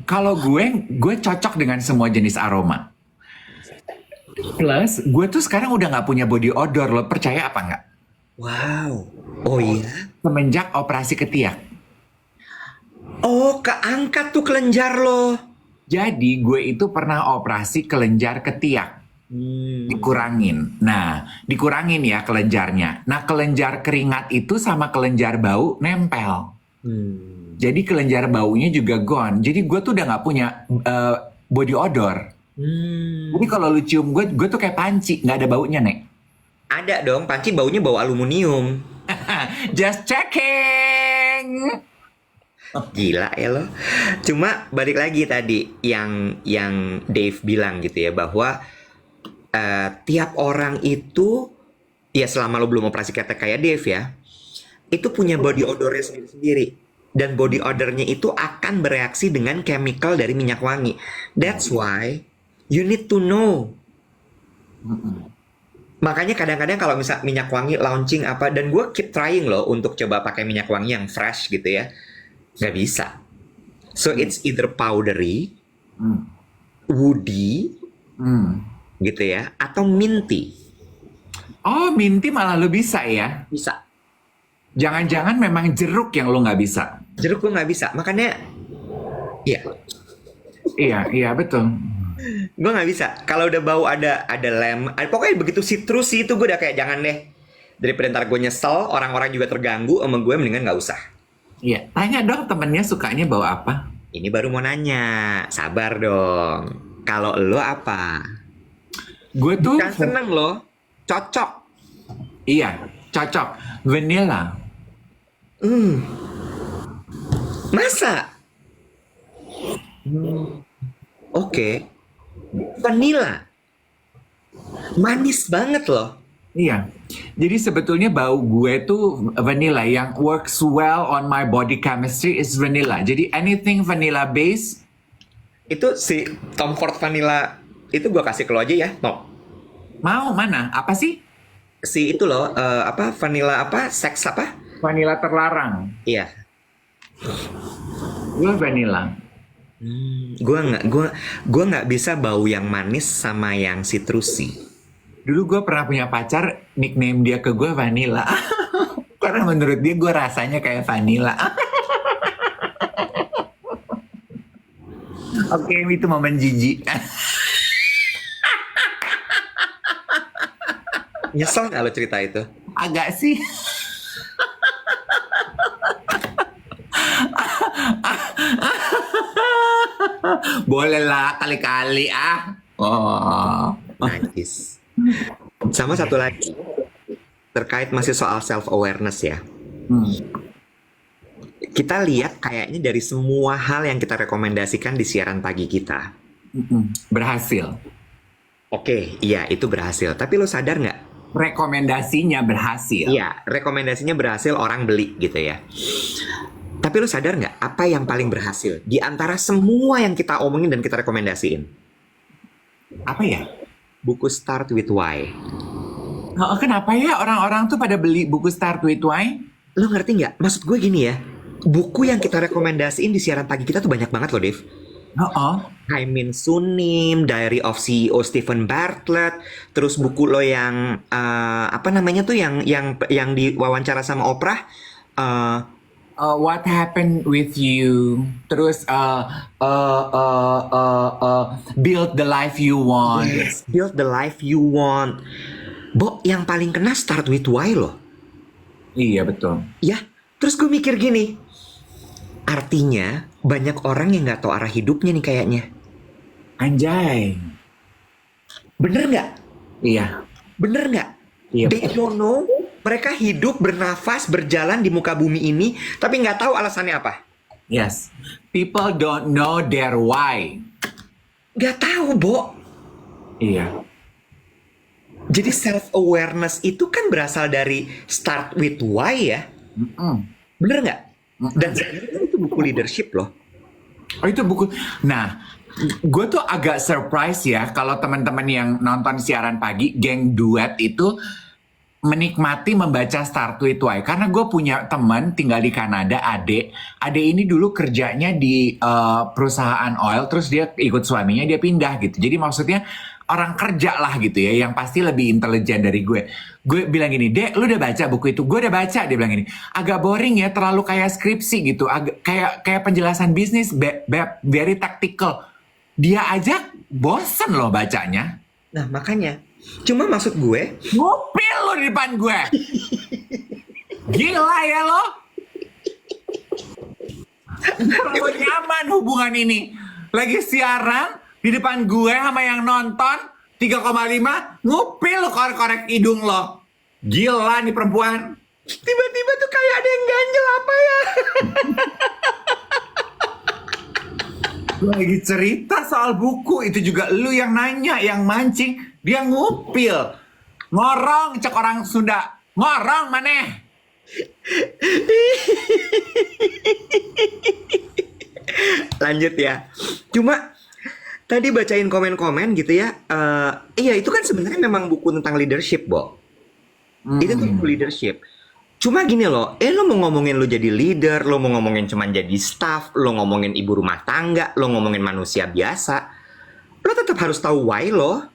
Kalau gue cocok dengan semua jenis aroma. Plus, gue tuh sekarang udah nggak punya body odor, lo percaya apa nggak? Wow. Oh iya. Semenjak operasi ketiak. Oh, keangkat tuh kelenjar lo. Jadi gue itu pernah operasi kelenjar ketiak. Dikurangin. Nah, dikurangin ya kelenjarnya. Nah, kelenjar keringat itu sama kelenjar bau nempel. Jadi kelenjar baunya juga gone. Jadi gue tuh udah nggak punya body odor. Jadi kalau lu cium gue tuh kayak panci, nggak ada baunya, Nek. Ada dong, panci baunya bau aluminium. Just checking. Gila ya lo. Cuma balik lagi tadi yang Dave bilang gitu ya, bahwa tiap orang itu, ya selama lo belum operasi ketek kayak Dave ya, itu punya body odornya sendiri-sendiri. Dan body odornya itu akan bereaksi dengan chemical dari minyak wangi. That's why you need to know. Makanya kadang-kadang kalau misal minyak wangi launching apa, dan gue keep trying loh untuk coba pakai minyak wangi yang fresh gitu ya, nggak bisa. So it's either powdery, woody, gitu ya, atau minty. Oh, minty malah lu bisa ya? Bisa. Jangan-jangan memang jeruk yang lu nggak bisa? Jeruk gue nggak bisa, makanya, iya. Iya, betul. Gue nggak bisa. Kalau udah bau ada lem, pokoknya begitu citrus sih itu gue udah kayak jangan deh. Daripada ntar gue nyesel, orang-orang juga terganggu sama gue, mendingan nggak usah. Iya, tanya dong temennya sukanya bau apa? Ini baru mau nanya, sabar dong. Kalau lo apa? Gue tuh, Kan seneng lo, cocok. iya, cocok. Vanilla. Masa? Oke. Vanilla. Manis banget loh. Iya. Jadi sebetulnya bau gue tuh vanilla yang works well on my body chemistry is vanilla. Jadi anything vanilla base. Itu si Tom Ford Vanilla, itu gue kasih ke lo aja ya, no. Mau mana? Apa sih? Si itu loh, apa, vanilla apa, seks apa? Vanilla terlarang. Iya. Gue vanilla. Gue nggak bisa bau yang manis sama yang citrusi. Dulu gue pernah punya pacar, nickname dia ke gue vanilla. Karena menurut dia gue rasanya kayak vanilla. Oke, itu momen jijik. Nyesel nggak lo cerita itu? Agak sih. Boleh lah kali-kali ah. Oh. Najis. Sama satu lagi, terkait masih soal self awareness ya. Kita lihat kayaknya dari semua hal yang kita rekomendasikan di siaran pagi kita. Berhasil. Oke, iya itu berhasil. Tapi lo sadar nggak? Rekomendasinya berhasil. Iya, rekomendasinya berhasil, orang beli gitu ya. Tapi lo sadar nggak apa yang paling berhasil di antara semua yang kita omongin dan kita rekomendasiin? Apa ya? Buku Start With Why. Oh, kenapa ya orang-orang tuh pada beli buku Start With Why? Lo ngerti nggak? Maksud gue gini ya, buku yang kita rekomendasiin di siaran pagi kita tuh banyak banget loh, Dev. Haimin Sunim, Diary of CEO Stephen Bartlett, terus buku lo yang apa namanya tuh yang diwawancara sama Oprah, What happened with you? Terus build the life you want. Yes, Build the Life You Want. Bo, yang paling kena Start With Why loh. Iya betul. Ya, terus gue mikir gini, artinya banyak orang yang nggak tahu arah hidupnya nih kayaknya. Anjay. Bener nggak? Iya. Bener nggak? Iya, They don't know. Mereka hidup, bernafas, berjalan di muka bumi ini, tapi nggak tahu alasannya apa. Yes. People don't know their why. Nggak tahu, Bo. Iya. Jadi self-awareness itu kan berasal dari Start With Why ya. Bener nggak? Dan sebenarnya itu buku leadership loh. Oh itu buku. Nah, gue tuh agak surprise ya kalau teman-teman yang nonton siaran pagi, geng duet itu menikmati membaca Start With Why karena gue punya teman tinggal di Kanada, Ade ini dulu kerjanya di perusahaan oil, terus dia ikut suaminya dia pindah gitu. Jadi maksudnya orang kerja lah gitu ya, yang pasti lebih intelijen dari gue. Gue bilang gini, Dek, lu udah baca buku itu? Gue udah baca. Dia bilang gini, agak boring ya, terlalu kayak skripsi gitu, agak kayak penjelasan bisnis, very tactical. Dia aja bosen loh bacanya. Nah makanya, cuma maksud gue, Ngupil lo di depan gue. Gila ya lo. Terlalu nyaman hubungan ini. Lagi siaran di depan gue sama yang nonton 3,5, ngupil lo korek-korek hidung lo. Gila nih perempuan. tiba-tiba tuh kayak ada yang ganjel apa ya? Gue lagi cerita soal buku, itu juga lu yang nanya, yang mancing, dia ngupil. Ngorong, cek orang Sunda. Ngorong maneh. Lanjut ya. Cuma tadi bacain komen-komen gitu ya. Iya itu kan sebenarnya memang buku tentang leadership, Bo. Itu tuh buku leadership. Cuma gini loh, lo mau ngomongin lo jadi leader, lo mau ngomongin cuman jadi staff, lo ngomongin ibu rumah tangga, lo ngomongin manusia biasa, lo tetap harus tahu why lo.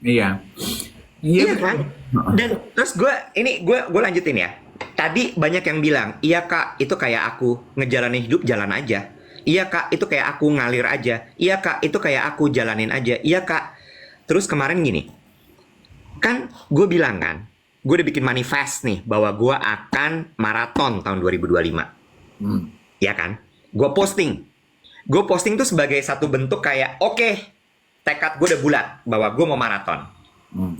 Iya. Iya kan? Dan terus gue lanjutin ya. Tadi banyak yang bilang, iya kak, itu kayak aku ngejalanin hidup jalan aja. Iya kak, itu kayak aku ngalir aja. Iya kak, itu kayak aku jalanin aja. Iya kak. Terus kemarin gini, kan gue bilang kan, gue udah bikin manifest nih bahwa gue akan maraton tahun 2025. Ya kan? Gue posting tuh sebagai satu bentuk kayak oke, tekad gue udah bulat bahwa gue mau maraton.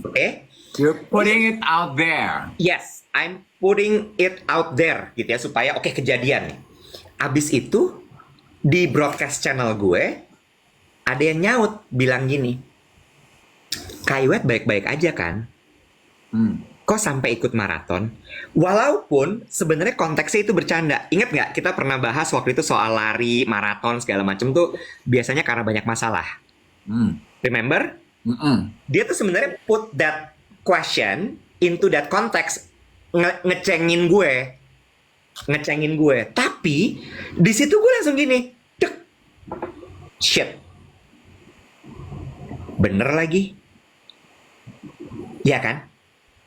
Oke? You're putting it out there. Yes, I'm putting it out there gitu ya supaya oke, kejadian nih. Abis itu di broadcast channel gue ada yang nyaut bilang gini, Kak Iwet baik-baik aja kan? Kok sampai ikut maraton? Walaupun sebenarnya konteksnya itu bercanda. Ingat nggak kita pernah bahas waktu itu soal lari, maraton segala macam tuh biasanya karena banyak masalah. Remember? Dia tuh sebenarnya put that question into that context, ngecengin gue. Tapi di situ gue langsung gini, dek, shit, bener lagi, ya kan?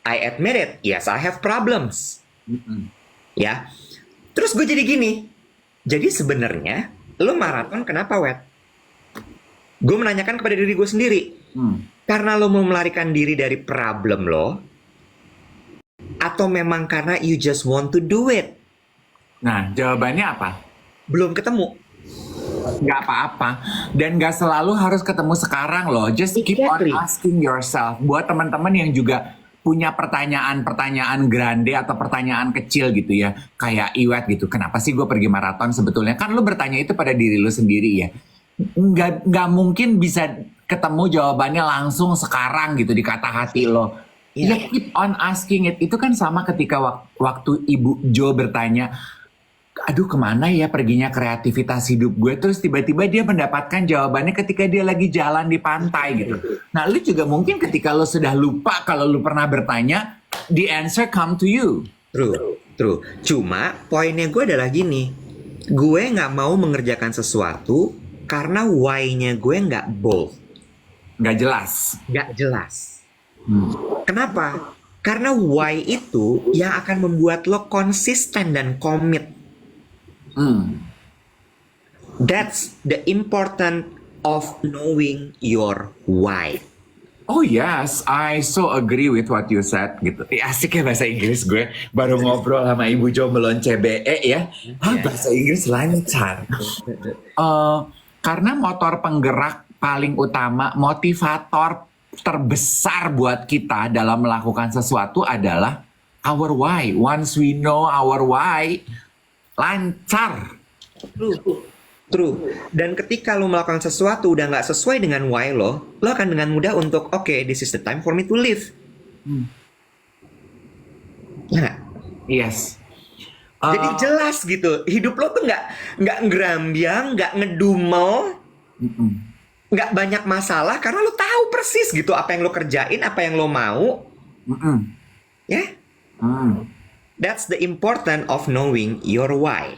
I admit it, yes I have problems, ya. Terus gue jadi gini, jadi sebenarnya lo maraton kenapa, Wet? Gue menanyakan kepada diri gue sendiri. Karena lo mau melarikan diri dari problem lo, atau memang karena you just want to do it? Nah, jawabannya apa? Belum ketemu. Nggak apa-apa. Dan nggak selalu harus ketemu sekarang loh. Just keep on Exactly. asking yourself. Buat teman-teman yang juga punya pertanyaan-pertanyaan grande atau pertanyaan kecil gitu ya. Kayak Iwet gitu. Kenapa sih gue pergi maraton sebetulnya? Kan lo bertanya itu pada diri lo sendiri ya. Nggak mungkin bisa ketemu jawabannya langsung sekarang gitu di kata hati lo. Ya keep on asking it. Itu kan sama ketika waktu Ibu Jo bertanya, aduh kemana ya perginya kreativitas hidup gue, terus tiba-tiba dia mendapatkan jawabannya ketika dia lagi jalan di pantai gitu. Nah lu juga mungkin ketika lo sudah lupa kalau lu pernah bertanya, the answer come to you. True. Cuma poinnya gue adalah gini, gue nggak mau mengerjakan sesuatu karena why-nya gue nggak bold, Nggak jelas. Kenapa? Karena why itu yang akan membuat lo konsisten dan komit. That's the important of knowing your why. Oh yes, I so agree with what you said gitu. Asik ya bahasa Inggris gue. Baru ngobrol sama Ibu Jo melon CBE ya. Bahasa Inggris lancar. Karena motor penggerak paling utama, motivator terbesar buat kita dalam melakukan sesuatu adalah our why. Once we know our why, lancar. True. Dan ketika lo melakukan sesuatu udah nggak sesuai dengan why lo akan dengan mudah untuk okay, this is the time for me to live. Ya nggak? Yes. Jadi jelas gitu, hidup lo tuh nggak ngerambiang, nggak ngedumel, nggak banyak masalah karena lo tahu persis gitu apa yang lo kerjain, apa yang lo mau, ya. Hmm. That's the important of knowing your why.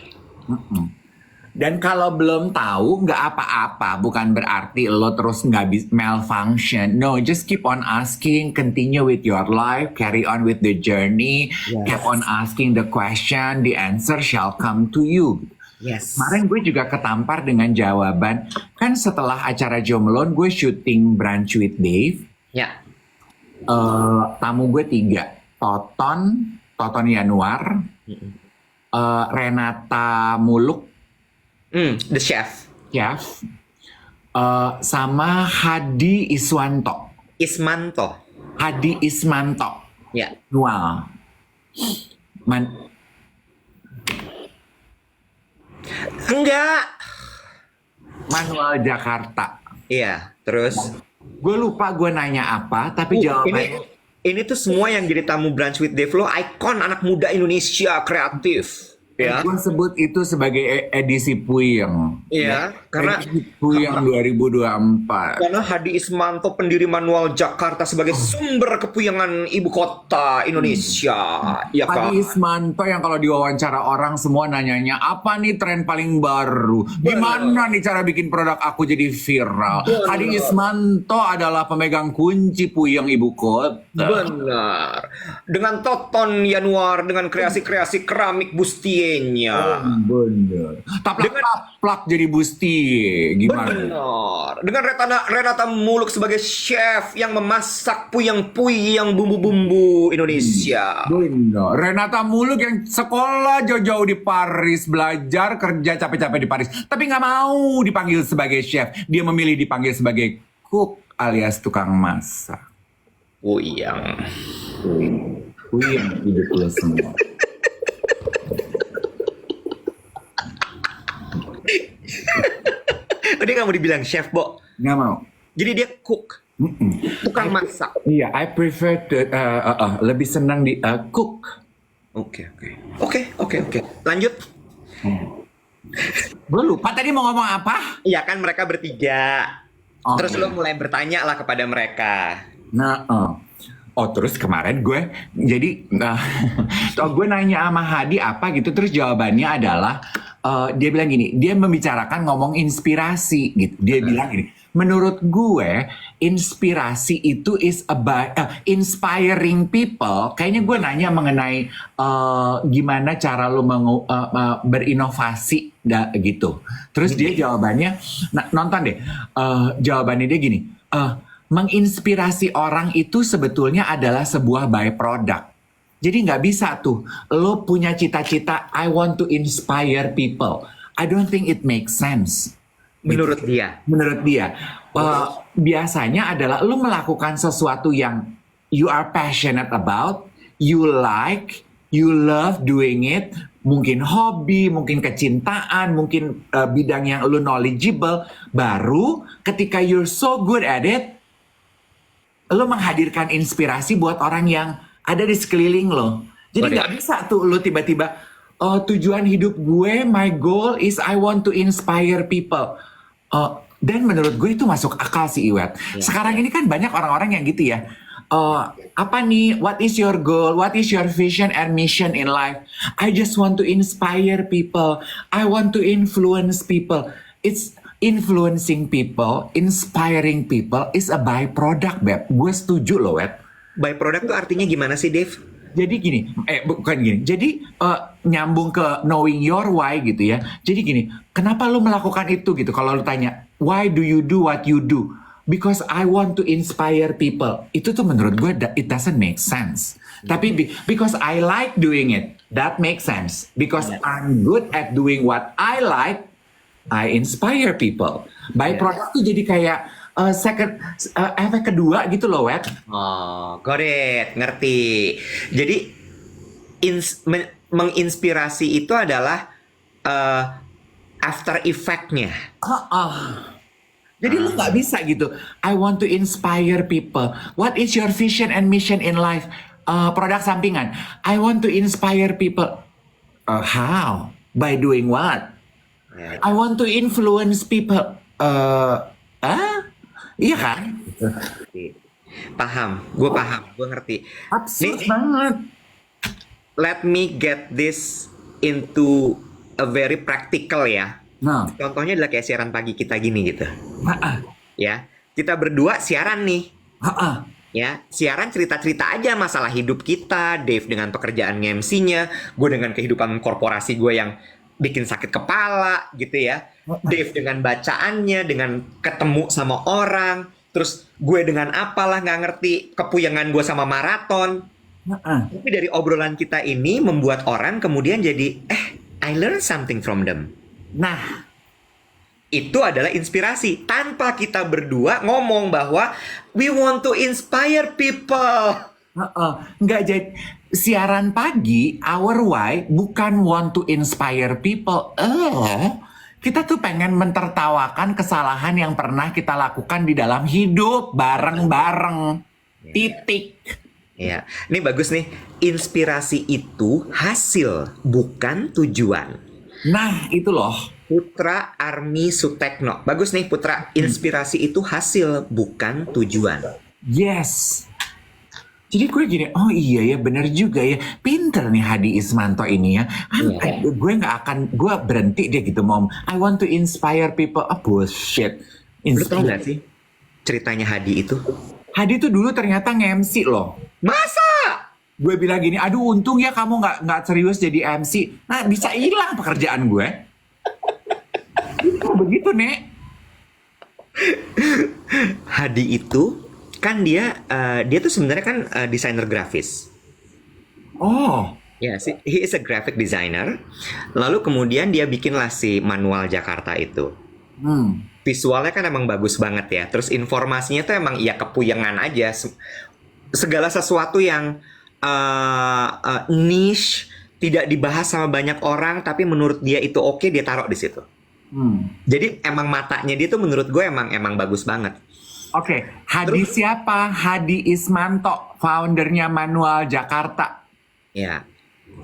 Dan kalau belum tahu, nggak apa-apa. Bukan berarti lo terus nggak malfunction. No, just keep on asking, continue with your life, carry on with the journey, keep on asking the question, the answer shall come to you. Yes. Kemarin gue juga ketampar dengan jawaban. Kan setelah acara Joe Malone, gue syuting Brunch with Dave. Ya. Tamu gue 3. Toton Yanuar, Renata Muluk, The chef. Chef, sama Hadi Iswanto. Hadi Ismanto. Ya. Wow. Enggak. Manual Jakarta. Iya, terus Gue lupa gue nanya apa, tapi jawabannya ini tuh semua yang jadi tamu Brunch with Dave lo ikon anak muda Indonesia kreatif. Ya. gue sebut itu sebagai edisi Puyeng. Iya, karena edisi Puyeng 2024. karena Hadi Ismanto pendiri Manual Jakarta sebagai sumber kepuyangan ibu kota Indonesia. Ya kan? Hadi Ismanto yang kalau diwawancara orang semua nanyanya, apa nih tren paling baru? Gimana nih cara bikin produk aku jadi viral? Hadi Ismanto adalah pemegang kunci Puyeng ibu kota. Benar. Dengan Toton Yanuar dengan kreasi-kreasi keramik bustienya. Bener. Taplak jadi Bustie. Gimana? Benar. Dengan Renata Muluk sebagai chef yang memasak puyeng-puyeng bumbu-bumbu Indonesia. Bener. Renata Muluk yang sekolah jauh-jauh di Paris, belajar kerja capek-capek di Paris, tapi nggak mau dipanggil sebagai chef. Dia memilih dipanggil sebagai cook alias tukang masak. Puyeng. Puyeng hidup lo semua. Dia nggak mau dibilang chef, Bo. Nggak mau. Jadi dia cook. Tukang masak. Iya, I prefer lebih senang di cook. Oke. Lanjut. Gue lupa tadi mau ngomong apa? Iya kan mereka bertiga. Oh, Terus iya. lo mulai bertanya lah kepada mereka. Nah, terus kemarin gue jadi gue nanya sama Hadi apa gitu, terus jawabannya adalah dia bilang gini, dia membicarakan ngomong inspirasi gitu. Dia bilang gini, menurut gue inspirasi itu is about inspiring people. Kayaknya gue nanya mengenai gimana cara lo berinovasi gitu. Terus dia jawabannya, nonton deh, jawabannya dia gini, menginspirasi orang itu sebetulnya adalah sebuah byproduct. Jadi nggak bisa tuh, lo punya cita-cita, I want to inspire people. I don't think it makes sense. Menurut dia. Menurut dia. Biasanya adalah lo melakukan sesuatu yang you are passionate about, you like, you love doing it, mungkin hobi, mungkin kecintaan, mungkin bidang yang lo knowledgeable, baru ketika you're so good at it, lo menghadirkan inspirasi buat orang yang ada di sekeliling lo. Jadi nggak bisa tuh lo tiba-tiba, tujuan hidup gue, my goal is I want to inspire people. Dan menurut gue itu masuk akal sih, Iwet. Sekarang ini kan banyak orang-orang yang gitu ya. Apa nih, what is your goal, what is your vision and mission in life? I just want to inspire people. I want to influence people. It's influencing people, inspiring people is a byproduct, Beb. Gue setuju loh, Wet. Byproduct tuh artinya gimana sih, Dave? Jadi gini, bukan gini. Jadi nyambung ke knowing your why gitu ya. Jadi gini, kenapa lo melakukan itu gitu? Kalau lo tanya, why do you do what you do? Because I want to inspire people. Itu tuh menurut gue, it doesn't make sense. Tapi because I like doing it, that makes sense. Because I'm good at doing what I like, I inspire people. Byproduct tuh jadi kayak efek kedua gitu loh, Wet. Oh, got it. Ngerti. Jadi menginspirasi itu adalah after effect-nya. Jadi lu nggak bisa gitu. I want to inspire people. What is your vision and mission in life? Produk sampingan. I want to inspire people. How? By doing what? I want to influence people. Iya kan? Paham, gue ngerti. Absurd banget. let me get this into a very practical ya. Nah, Contohnya adalah kayak siaran pagi kita gini gitu. ah, Ya, kita berdua siaran nih. ah. Ya, siaran cerita-cerita aja masalah hidup kita. Dave dengan pekerjaan MC-nya, gue dengan kehidupan korporasi gue yang bikin sakit kepala gitu ya. Dave dengan bacaannya, dengan ketemu sama orang. Terus gue dengan apalah nggak ngerti, kepuyangan gue sama maraton. Tapi dari obrolan kita ini membuat orang kemudian jadi, I learn something from them. Nah, Itu adalah inspirasi. Tanpa kita berdua ngomong bahwa we want to inspire people. nggak jadi siaran pagi. Our why bukan want to inspire people. Kita tuh pengen mentertawakan kesalahan yang pernah kita lakukan di dalam hidup bareng-bareng. Titik. Ya, ini bagus nih. Inspirasi itu hasil, bukan tujuan. Nah, itu loh. Putra Army Sutekno. Bagus nih Putra. Inspirasi itu hasil, bukan tujuan. Yes. Jadi gue gini, oh iya ya bener juga ya. Pinter nih Hadi Ismanto ini ya. Gue berhenti deh gitu Mom. I want to inspire people. Bullshit. Lu tau gak sih ceritanya Hadi itu? Hadi tuh dulu ternyata nge-MC loh. Masa? Gue bilang gini, aduh untung ya kamu nggak serius jadi MC. Nah bisa hilang pekerjaan gue. Begitu Nek. Hadi itu kan dia tuh sebenarnya kan desainer grafis. Oh. Ya sih, he is a graphic designer. Lalu kemudian dia bikinlah si manual Jakarta itu. Visualnya kan emang bagus banget ya. Terus informasinya tuh emang ya kepuyengan aja. Segala sesuatu yang niche, tidak dibahas sama banyak orang, tapi menurut dia itu oke, dia taruh di situ. Jadi emang matanya dia tuh menurut gue emang bagus banget. Oke, Hadi siapa? Hadi Ismanto, foundernya Manual Jakarta. Ya,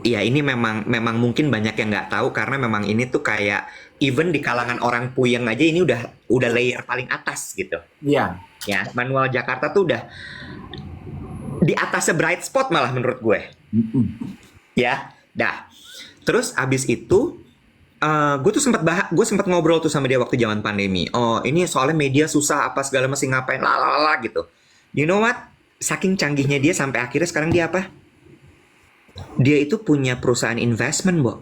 ini memang mungkin banyak yang nggak tahu karena memang ini tuh kayak even di kalangan orang puyeng aja ini udah layer paling atas gitu. Iya. Ya, Manual Jakarta tuh udah di atasnya Bright Spot malah menurut gue. Ya, dah. Terus abis itu gue tuh sempat ngobrol tuh sama dia waktu zaman pandemi. Oh, ini soalnya media susah apa segala masih ngapain lalala gitu. You know what? Saking canggihnya dia sampai akhirnya sekarang dia apa? Dia itu punya perusahaan investment, Bo.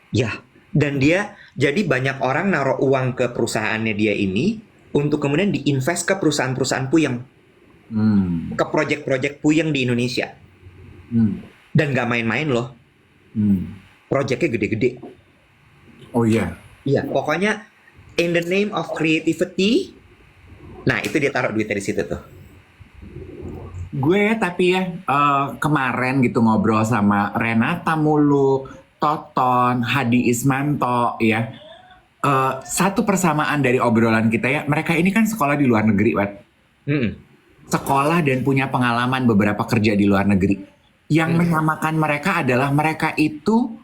Ya, dan dia jadi banyak orang naruh uang ke perusahaannya dia ini untuk kemudian diinvest ke perusahaan-perusahaan puyeng. Ke project-project puyeng di Indonesia. Dan gak main-main loh. Projectnya gede-gede. Oh iya. Iya, pokoknya in the name of creativity. Nah, itu dia taruh duitnya di situ tuh. Gue tapi ya kemarin gitu ngobrol sama Renata Mulu, Toton, Hadi Ismanto ya. Satu persamaan dari obrolan kita ya, mereka ini kan sekolah di luar negeri, Wat. Sekolah dan punya pengalaman beberapa kerja di luar negeri. Yang menyamakan mereka adalah mereka itu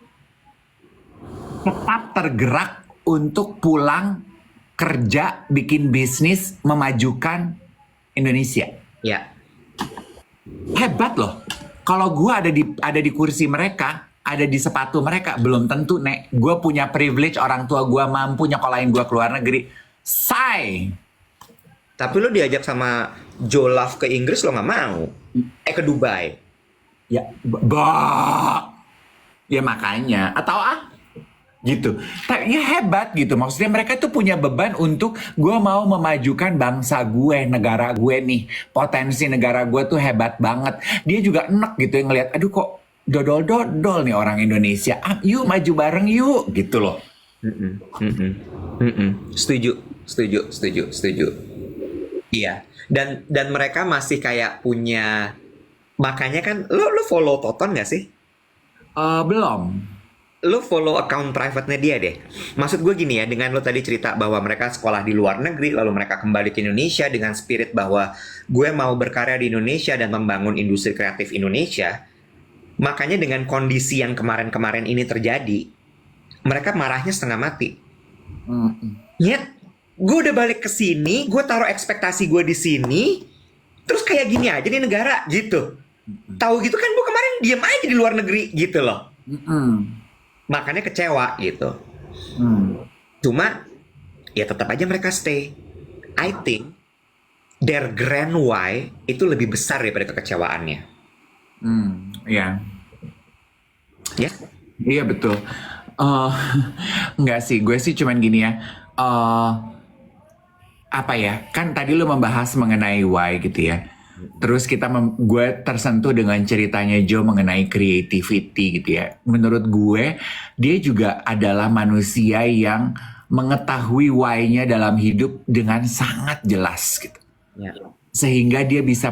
tetap tergerak untuk pulang kerja, bikin bisnis, memajukan Indonesia. Ya. Hebat loh. Kalau gue ada di kursi mereka, ada di sepatu mereka, belum tentu Nek. Gue punya privilege, orang tua gue mampu nyekolahin gue ke luar negeri. Say. Tapi lo diajak sama Joe Love ke Inggris lo nggak mau. Ke Dubai. Ya, ya makanya. Atau gitu. Ya hebat gitu. Maksudnya mereka tuh punya beban untuk gue mau memajukan bangsa gue, negara gue nih. Potensi negara gue tuh hebat banget. Dia juga enek gitu yang ngeliat, aduh kok dodol-dodol nih orang Indonesia. Yuk maju bareng yuk gitu loh. Setuju. Iya. Dan mereka masih kayak punya, makanya kan lo follow Toton gak sih? Belum. Lo follow account private-nya dia deh. Maksud gue gini ya, dengan lo tadi cerita bahwa mereka sekolah di luar negeri, lalu mereka kembali ke Indonesia dengan spirit bahwa gue mau berkarya di Indonesia dan membangun industri kreatif Indonesia. Makanya dengan kondisi yang kemarin-kemarin ini terjadi, mereka marahnya setengah mati. Nyet, gue udah balik ke sini, gue taruh ekspektasi gue di sini, terus kayak gini aja nih negara, gitu. Tahu gitu kan, gue kemarin diem aja di luar negeri gitu loh. Mm-mm. Makanya kecewa gitu. Hmm. Cuma ya tetap aja mereka stay. I think their grand why itu lebih besar daripada kekecewaannya. Ya, Ya, iya betul. Eh, Enggak sih, gue sih cuman gini ya. Eh, Apa ya? Kan tadi lu membahas mengenai why gitu ya. Terus gue tersentuh dengan ceritanya Joe mengenai creativity gitu ya. Menurut gue, dia juga adalah manusia yang mengetahui why-nya dalam hidup dengan sangat jelas gitu. ya, Sehingga dia bisa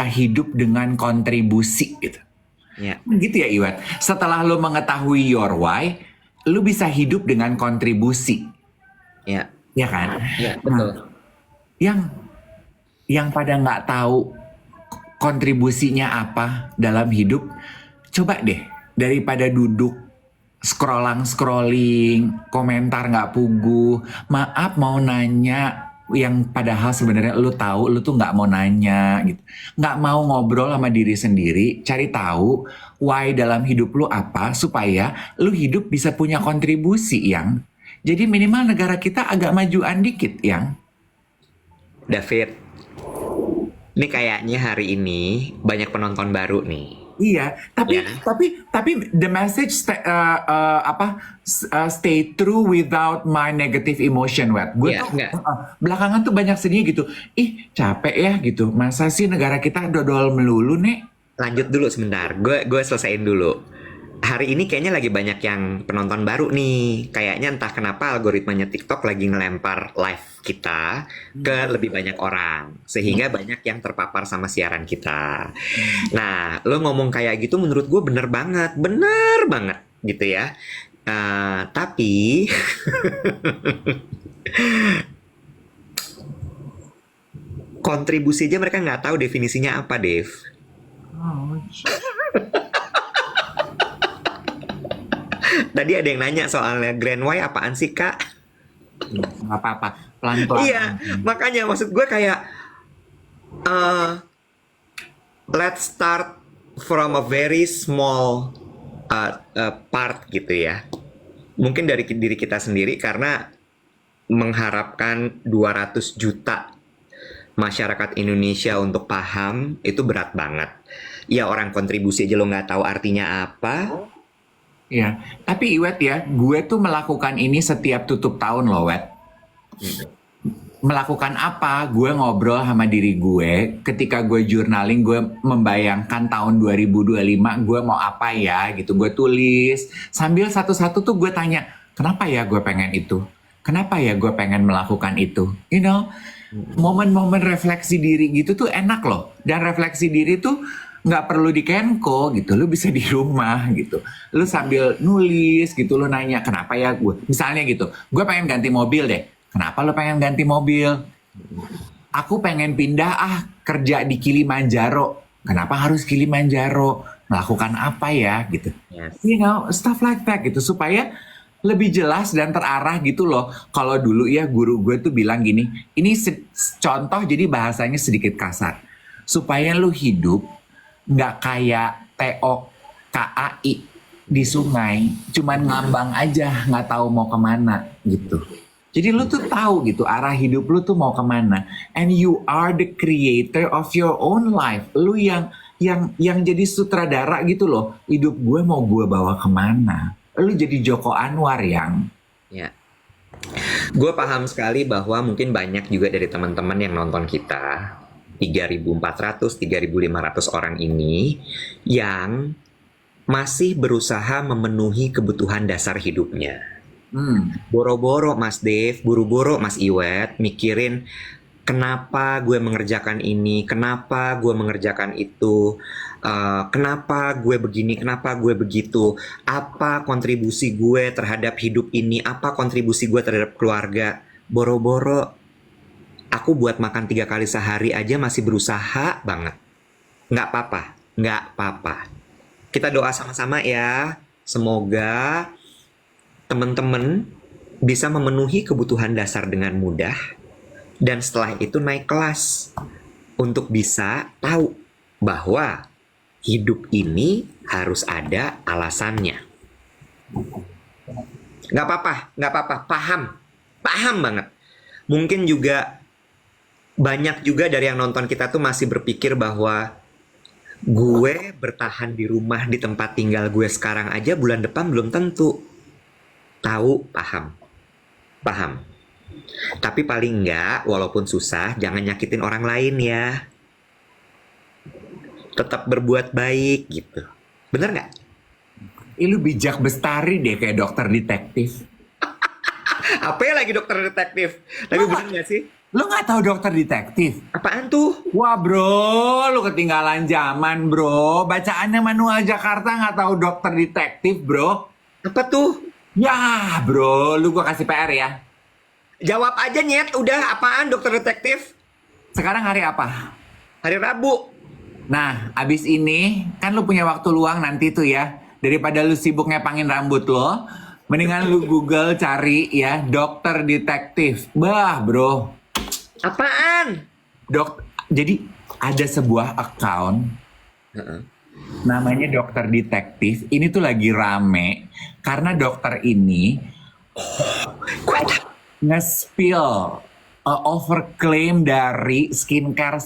hidup dengan kontribusi gitu. ya, Gitu ya Iwan. Setelah lu mengetahui your why, lu bisa hidup dengan kontribusi, ya, ya kan? ya, Nah, betul. yang pada nggak tahu kontribusinya apa dalam hidup, coba deh daripada duduk scrolling, komentar nggak pugu, maaf mau nanya yang padahal sebenarnya lu tahu lu tuh nggak mau nanya gitu, nggak mau ngobrol sama diri sendiri, cari tahu why dalam hidup lu apa supaya lu hidup bisa punya kontribusi yang jadi minimal negara kita agak majuan dikit yang. David, ini kayaknya hari ini banyak penonton baru nih. Iya, tapi Ya. the message stay true without my negative emotion, Wet. Gue Iya, tuh enggak. belakangan tuh banyak sedih gitu. Ih, capek ya gitu. Masa sih negara kita dodol melulu, Nek? Lanjut dulu sebentar. Gue selesaiin dulu. Hari ini kayaknya lagi banyak yang penonton baru nih. Kayaknya entah kenapa algoritmanya TikTok lagi ngelempar live kita ke lebih banyak orang. Sehingga banyak yang terpapar sama siaran kita. Nah, lo ngomong kayak gitu menurut gue bener banget gitu ya. Tapi kontribusi aja mereka nggak tahu definisinya apa, Dev. Tadi ada yang nanya soalnya Grand Why apaan sih, Kak? Nggak apa-apa, pelan-pelan. Iya, makanya maksud gue kayak eh let's start from a very small part gitu ya. Mungkin dari diri kita sendiri karena mengharapkan 200 juta masyarakat Indonesia untuk paham itu berat banget. Ya orang kontribusi aja lo nggak tahu artinya apa. Iya, tapi Iwet ya, gue tuh melakukan ini setiap tutup tahun loh, Wet. Melakukan apa? Gue ngobrol sama diri gue. Ketika gue journaling, gue membayangkan tahun 2025 gue mau apa ya gitu. Gue tulis. Sambil satu-satu tuh gue tanya, kenapa ya gue pengen itu? Kenapa ya gue pengen melakukan itu? You know, momen-momen refleksi diri gitu tuh enak loh. Dan refleksi diri tuh nggak perlu di Kenko gitu, lu bisa di rumah gitu, lu sambil nulis gitu, lu nanya kenapa ya gue, misalnya gitu, gue pengen ganti mobil deh, kenapa lu pengen ganti mobil? Aku pengen pindah kerja di Kilimanjaro, kenapa harus Kilimanjaro? Melakukan apa ya gitu, Yes. you know, stuff like that gitu, supaya lebih jelas dan terarah gitu loh. Kalau dulu ya guru gue tuh bilang gini, ini contoh jadi bahasanya sedikit kasar, supaya lu hidup nggak kayak TOKAI di sungai, cuman ngambang aja, nggak tahu mau kemana gitu. Jadi lu tuh tahu gitu arah hidup lu tuh mau kemana, and you are the creator of your own life. Lu yang jadi sutradara gitu loh. Hidup gue mau gue bawa kemana? Lu jadi Joko Anwar yang. Ya. Gue paham sekali bahwa mungkin banyak juga dari teman-teman yang nonton kita 3.400, 3.500 orang ini yang masih berusaha memenuhi kebutuhan dasar hidupnya. Boro-boro Mas Dev, buru-buru Mas Iwet mikirin kenapa gue mengerjakan ini, kenapa gue mengerjakan itu, kenapa gue begini, kenapa gue begitu, apa kontribusi gue terhadap hidup ini, apa kontribusi gue terhadap keluarga. Boro-boro aku buat makan 3 kali sehari aja masih berusaha banget. Nggak apa-apa. Kita doa sama-sama ya. Semoga teman-teman bisa memenuhi kebutuhan dasar dengan mudah. Dan setelah itu naik kelas. Untuk bisa tahu bahwa hidup ini harus ada alasannya. Nggak apa-apa, paham banget. Mungkin juga banyak juga dari yang nonton kita tuh masih berpikir bahwa gue bertahan di rumah di tempat tinggal gue sekarang aja bulan depan belum tentu. Tahu, paham. Tapi paling enggak, walaupun susah, jangan nyakitin orang lain ya. Tetap berbuat baik gitu. Bener nggak? Lu bijak bestari deh kayak dokter detektif. Apa ya lagi dokter detektif? Tapi bener nggak sih? Lu nggak tahu dokter detektif? Apaan tuh? Wah bro, lu ketinggalan zaman bro. Bacaannya Manual Jakarta nggak tahu dokter detektif bro. Apa tuh? Ya bro, lu gua kasih PR ya. Jawab aja nyet, udah apaan dokter detektif? Sekarang hari apa? Hari Rabu. Nah, abis ini kan lu punya waktu luang nanti tuh ya. Daripada lu sibuk ngepangin rambut lo, mendingan lu Google cari ya dokter detektif. Bah bro, Apaan? jadi ada sebuah account namanya dokter detektif. Ini tuh lagi rame karena dokter ini Gue tahu. nge-spill overclaim dari skincare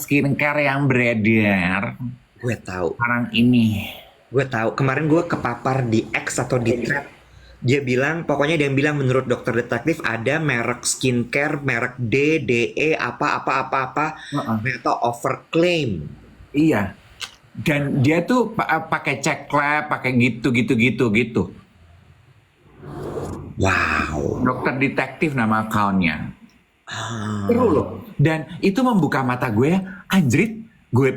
yang beredar Gue tahu. sekarang ini. Gue tahu. Kemarin gue kepapar di X atau di Thread. Dia bilang, pokoknya dia bilang menurut dokter detektif ada merek skincare, merek D, DE, apa. Mereka overclaim. Iya. Dan dia tuh pakai cek lab, pakai gitu. Wow. Dokter detektif nama accountnya. Ah. Seru loh. Dan itu membuka mata gue, anjrit. Gue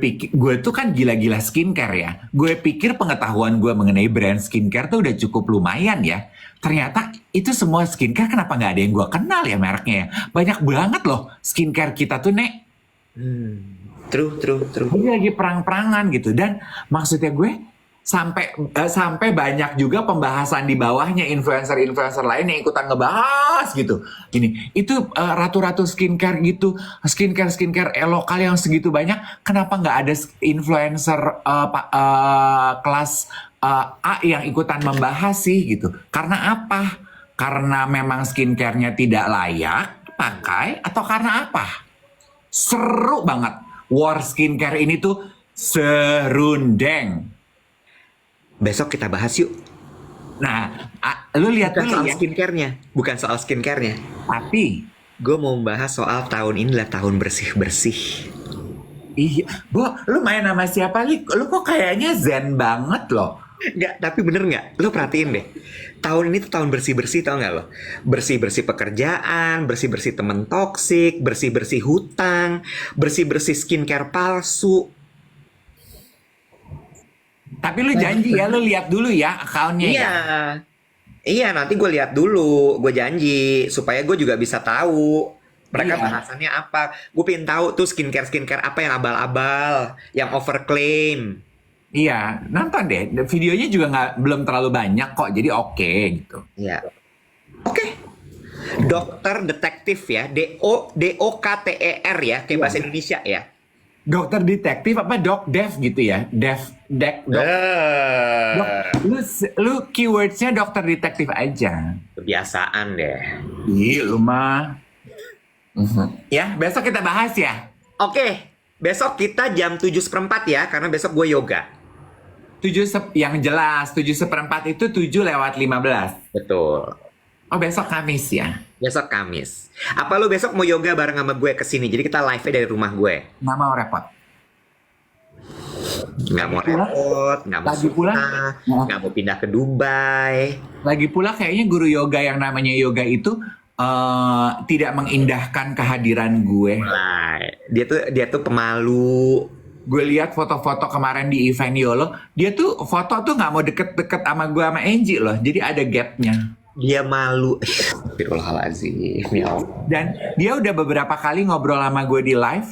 tuh kan gila-gila skincare ya. Gue pikir pengetahuan gue mengenai brand skincare tuh udah cukup lumayan ya. Ternyata itu semua skincare kenapa nggak ada yang gue kenal ya mereknya ya. Banyak banget loh skincare kita tuh Nek. True. Ini lagi perang-perangan gitu. Dan maksudnya gue sampai banyak juga pembahasan di bawahnya influencer lain yang ikutan ngebahas gitu. Itu ratu-ratu skincare gitu, skincare lokal yang segitu banyak. Kenapa nggak ada influencer kelas A yang ikutan membahas sih gitu? Karena apa? Karena memang skincare-nya tidak layak pakai atau karena apa? Seru banget. War skincare ini tuh serundeng. Besok kita bahas yuk. Nah, lu lihat Bukan dulu soal ya. skincare-nya. Tapi, Gue mau membahas soal tahun ini adalah tahun bersih-bersih. iya, lu main sama siapa li? Lu kok kayaknya zen banget loh. Enggak, tapi bener nggak? Lo perhatiin deh. Tahun ini tuh tahun bersih-bersih, tau nggak lo? Bersih-bersih pekerjaan, bersih-bersih temen toksik, bersih-bersih hutang, bersih-bersih skincare palsu. Tapi lu janji ya, lu lihat dulu ya akunnya Iya. ya. Iya, nanti gue lihat dulu. Gue janji supaya gue juga bisa tahu mereka Iya. bahasannya apa. Gue pengen tahu tuh skincare apa yang abal-abal, yang overclaim. Iya, nonton deh. Videonya juga belum terlalu banyak kok, jadi oke gitu. Iya. Oke. Dokter detektif ya, DOKTER ya, kayak bahasa Indonesia ya. Dokter detektif apa dev gitu ya? Dok. Lu keywordsnya dokter detektif aja. Kebiasaan deh. Ih, lu mah. Ya, besok kita bahas ya. Oke, besok kita jam 7:15 ya, karena besok gue yoga. Yang jelas 7:15 itu 7:15. Betul. Oh, besok Kamis ya. Besok Kamis. Apa lu besok mau yoga bareng sama gue kesini? Jadi kita live-nya dari rumah gue. Nggak mau repot. Nggak mau repot, nggak mau Lagi pula? susah, nggak mau pindah ke Dubai. Lagi pula kayaknya guru yoga yang namanya yoga itu tidak mengindahkan kehadiran gue. Nah, dia tuh pemalu. Gue lihat foto-foto kemarin di event Yolo, dia tuh foto tuh nggak mau deket-deket sama gue sama Angie loh. Jadi ada gapnya. Dia malu. Astagfirullahaladzim. Ya Allah. Dan dia udah beberapa kali ngobrol sama gue di live.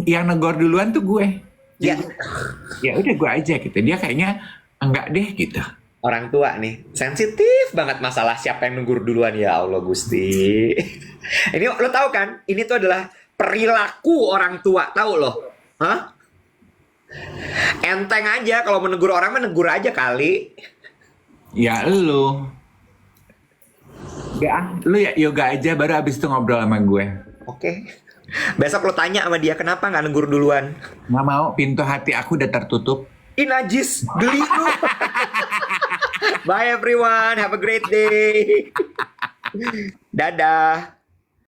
Yang negor duluan tuh gue. Ya, Ya udah gue aja gitu. Dia kayaknya enggak deh gitu. orang tua nih sensitif banget masalah siapa yang nunggu duluan, ya Allah Gusti. Ini lo tahu kan? Ini tuh adalah perilaku orang tua, tahu lo? Hah? Enteng aja kalau menegur orang mah negur aja kali. Ya lu. Ya, lu ya yoga aja baru abis itu ngobrol sama gue. Oke. Besok lo tanya sama dia kenapa nggak negur duluan. Nggak mau, pintu hati aku udah tertutup. Ih najis, geli lu. Bye everyone, have a great day. Dadah.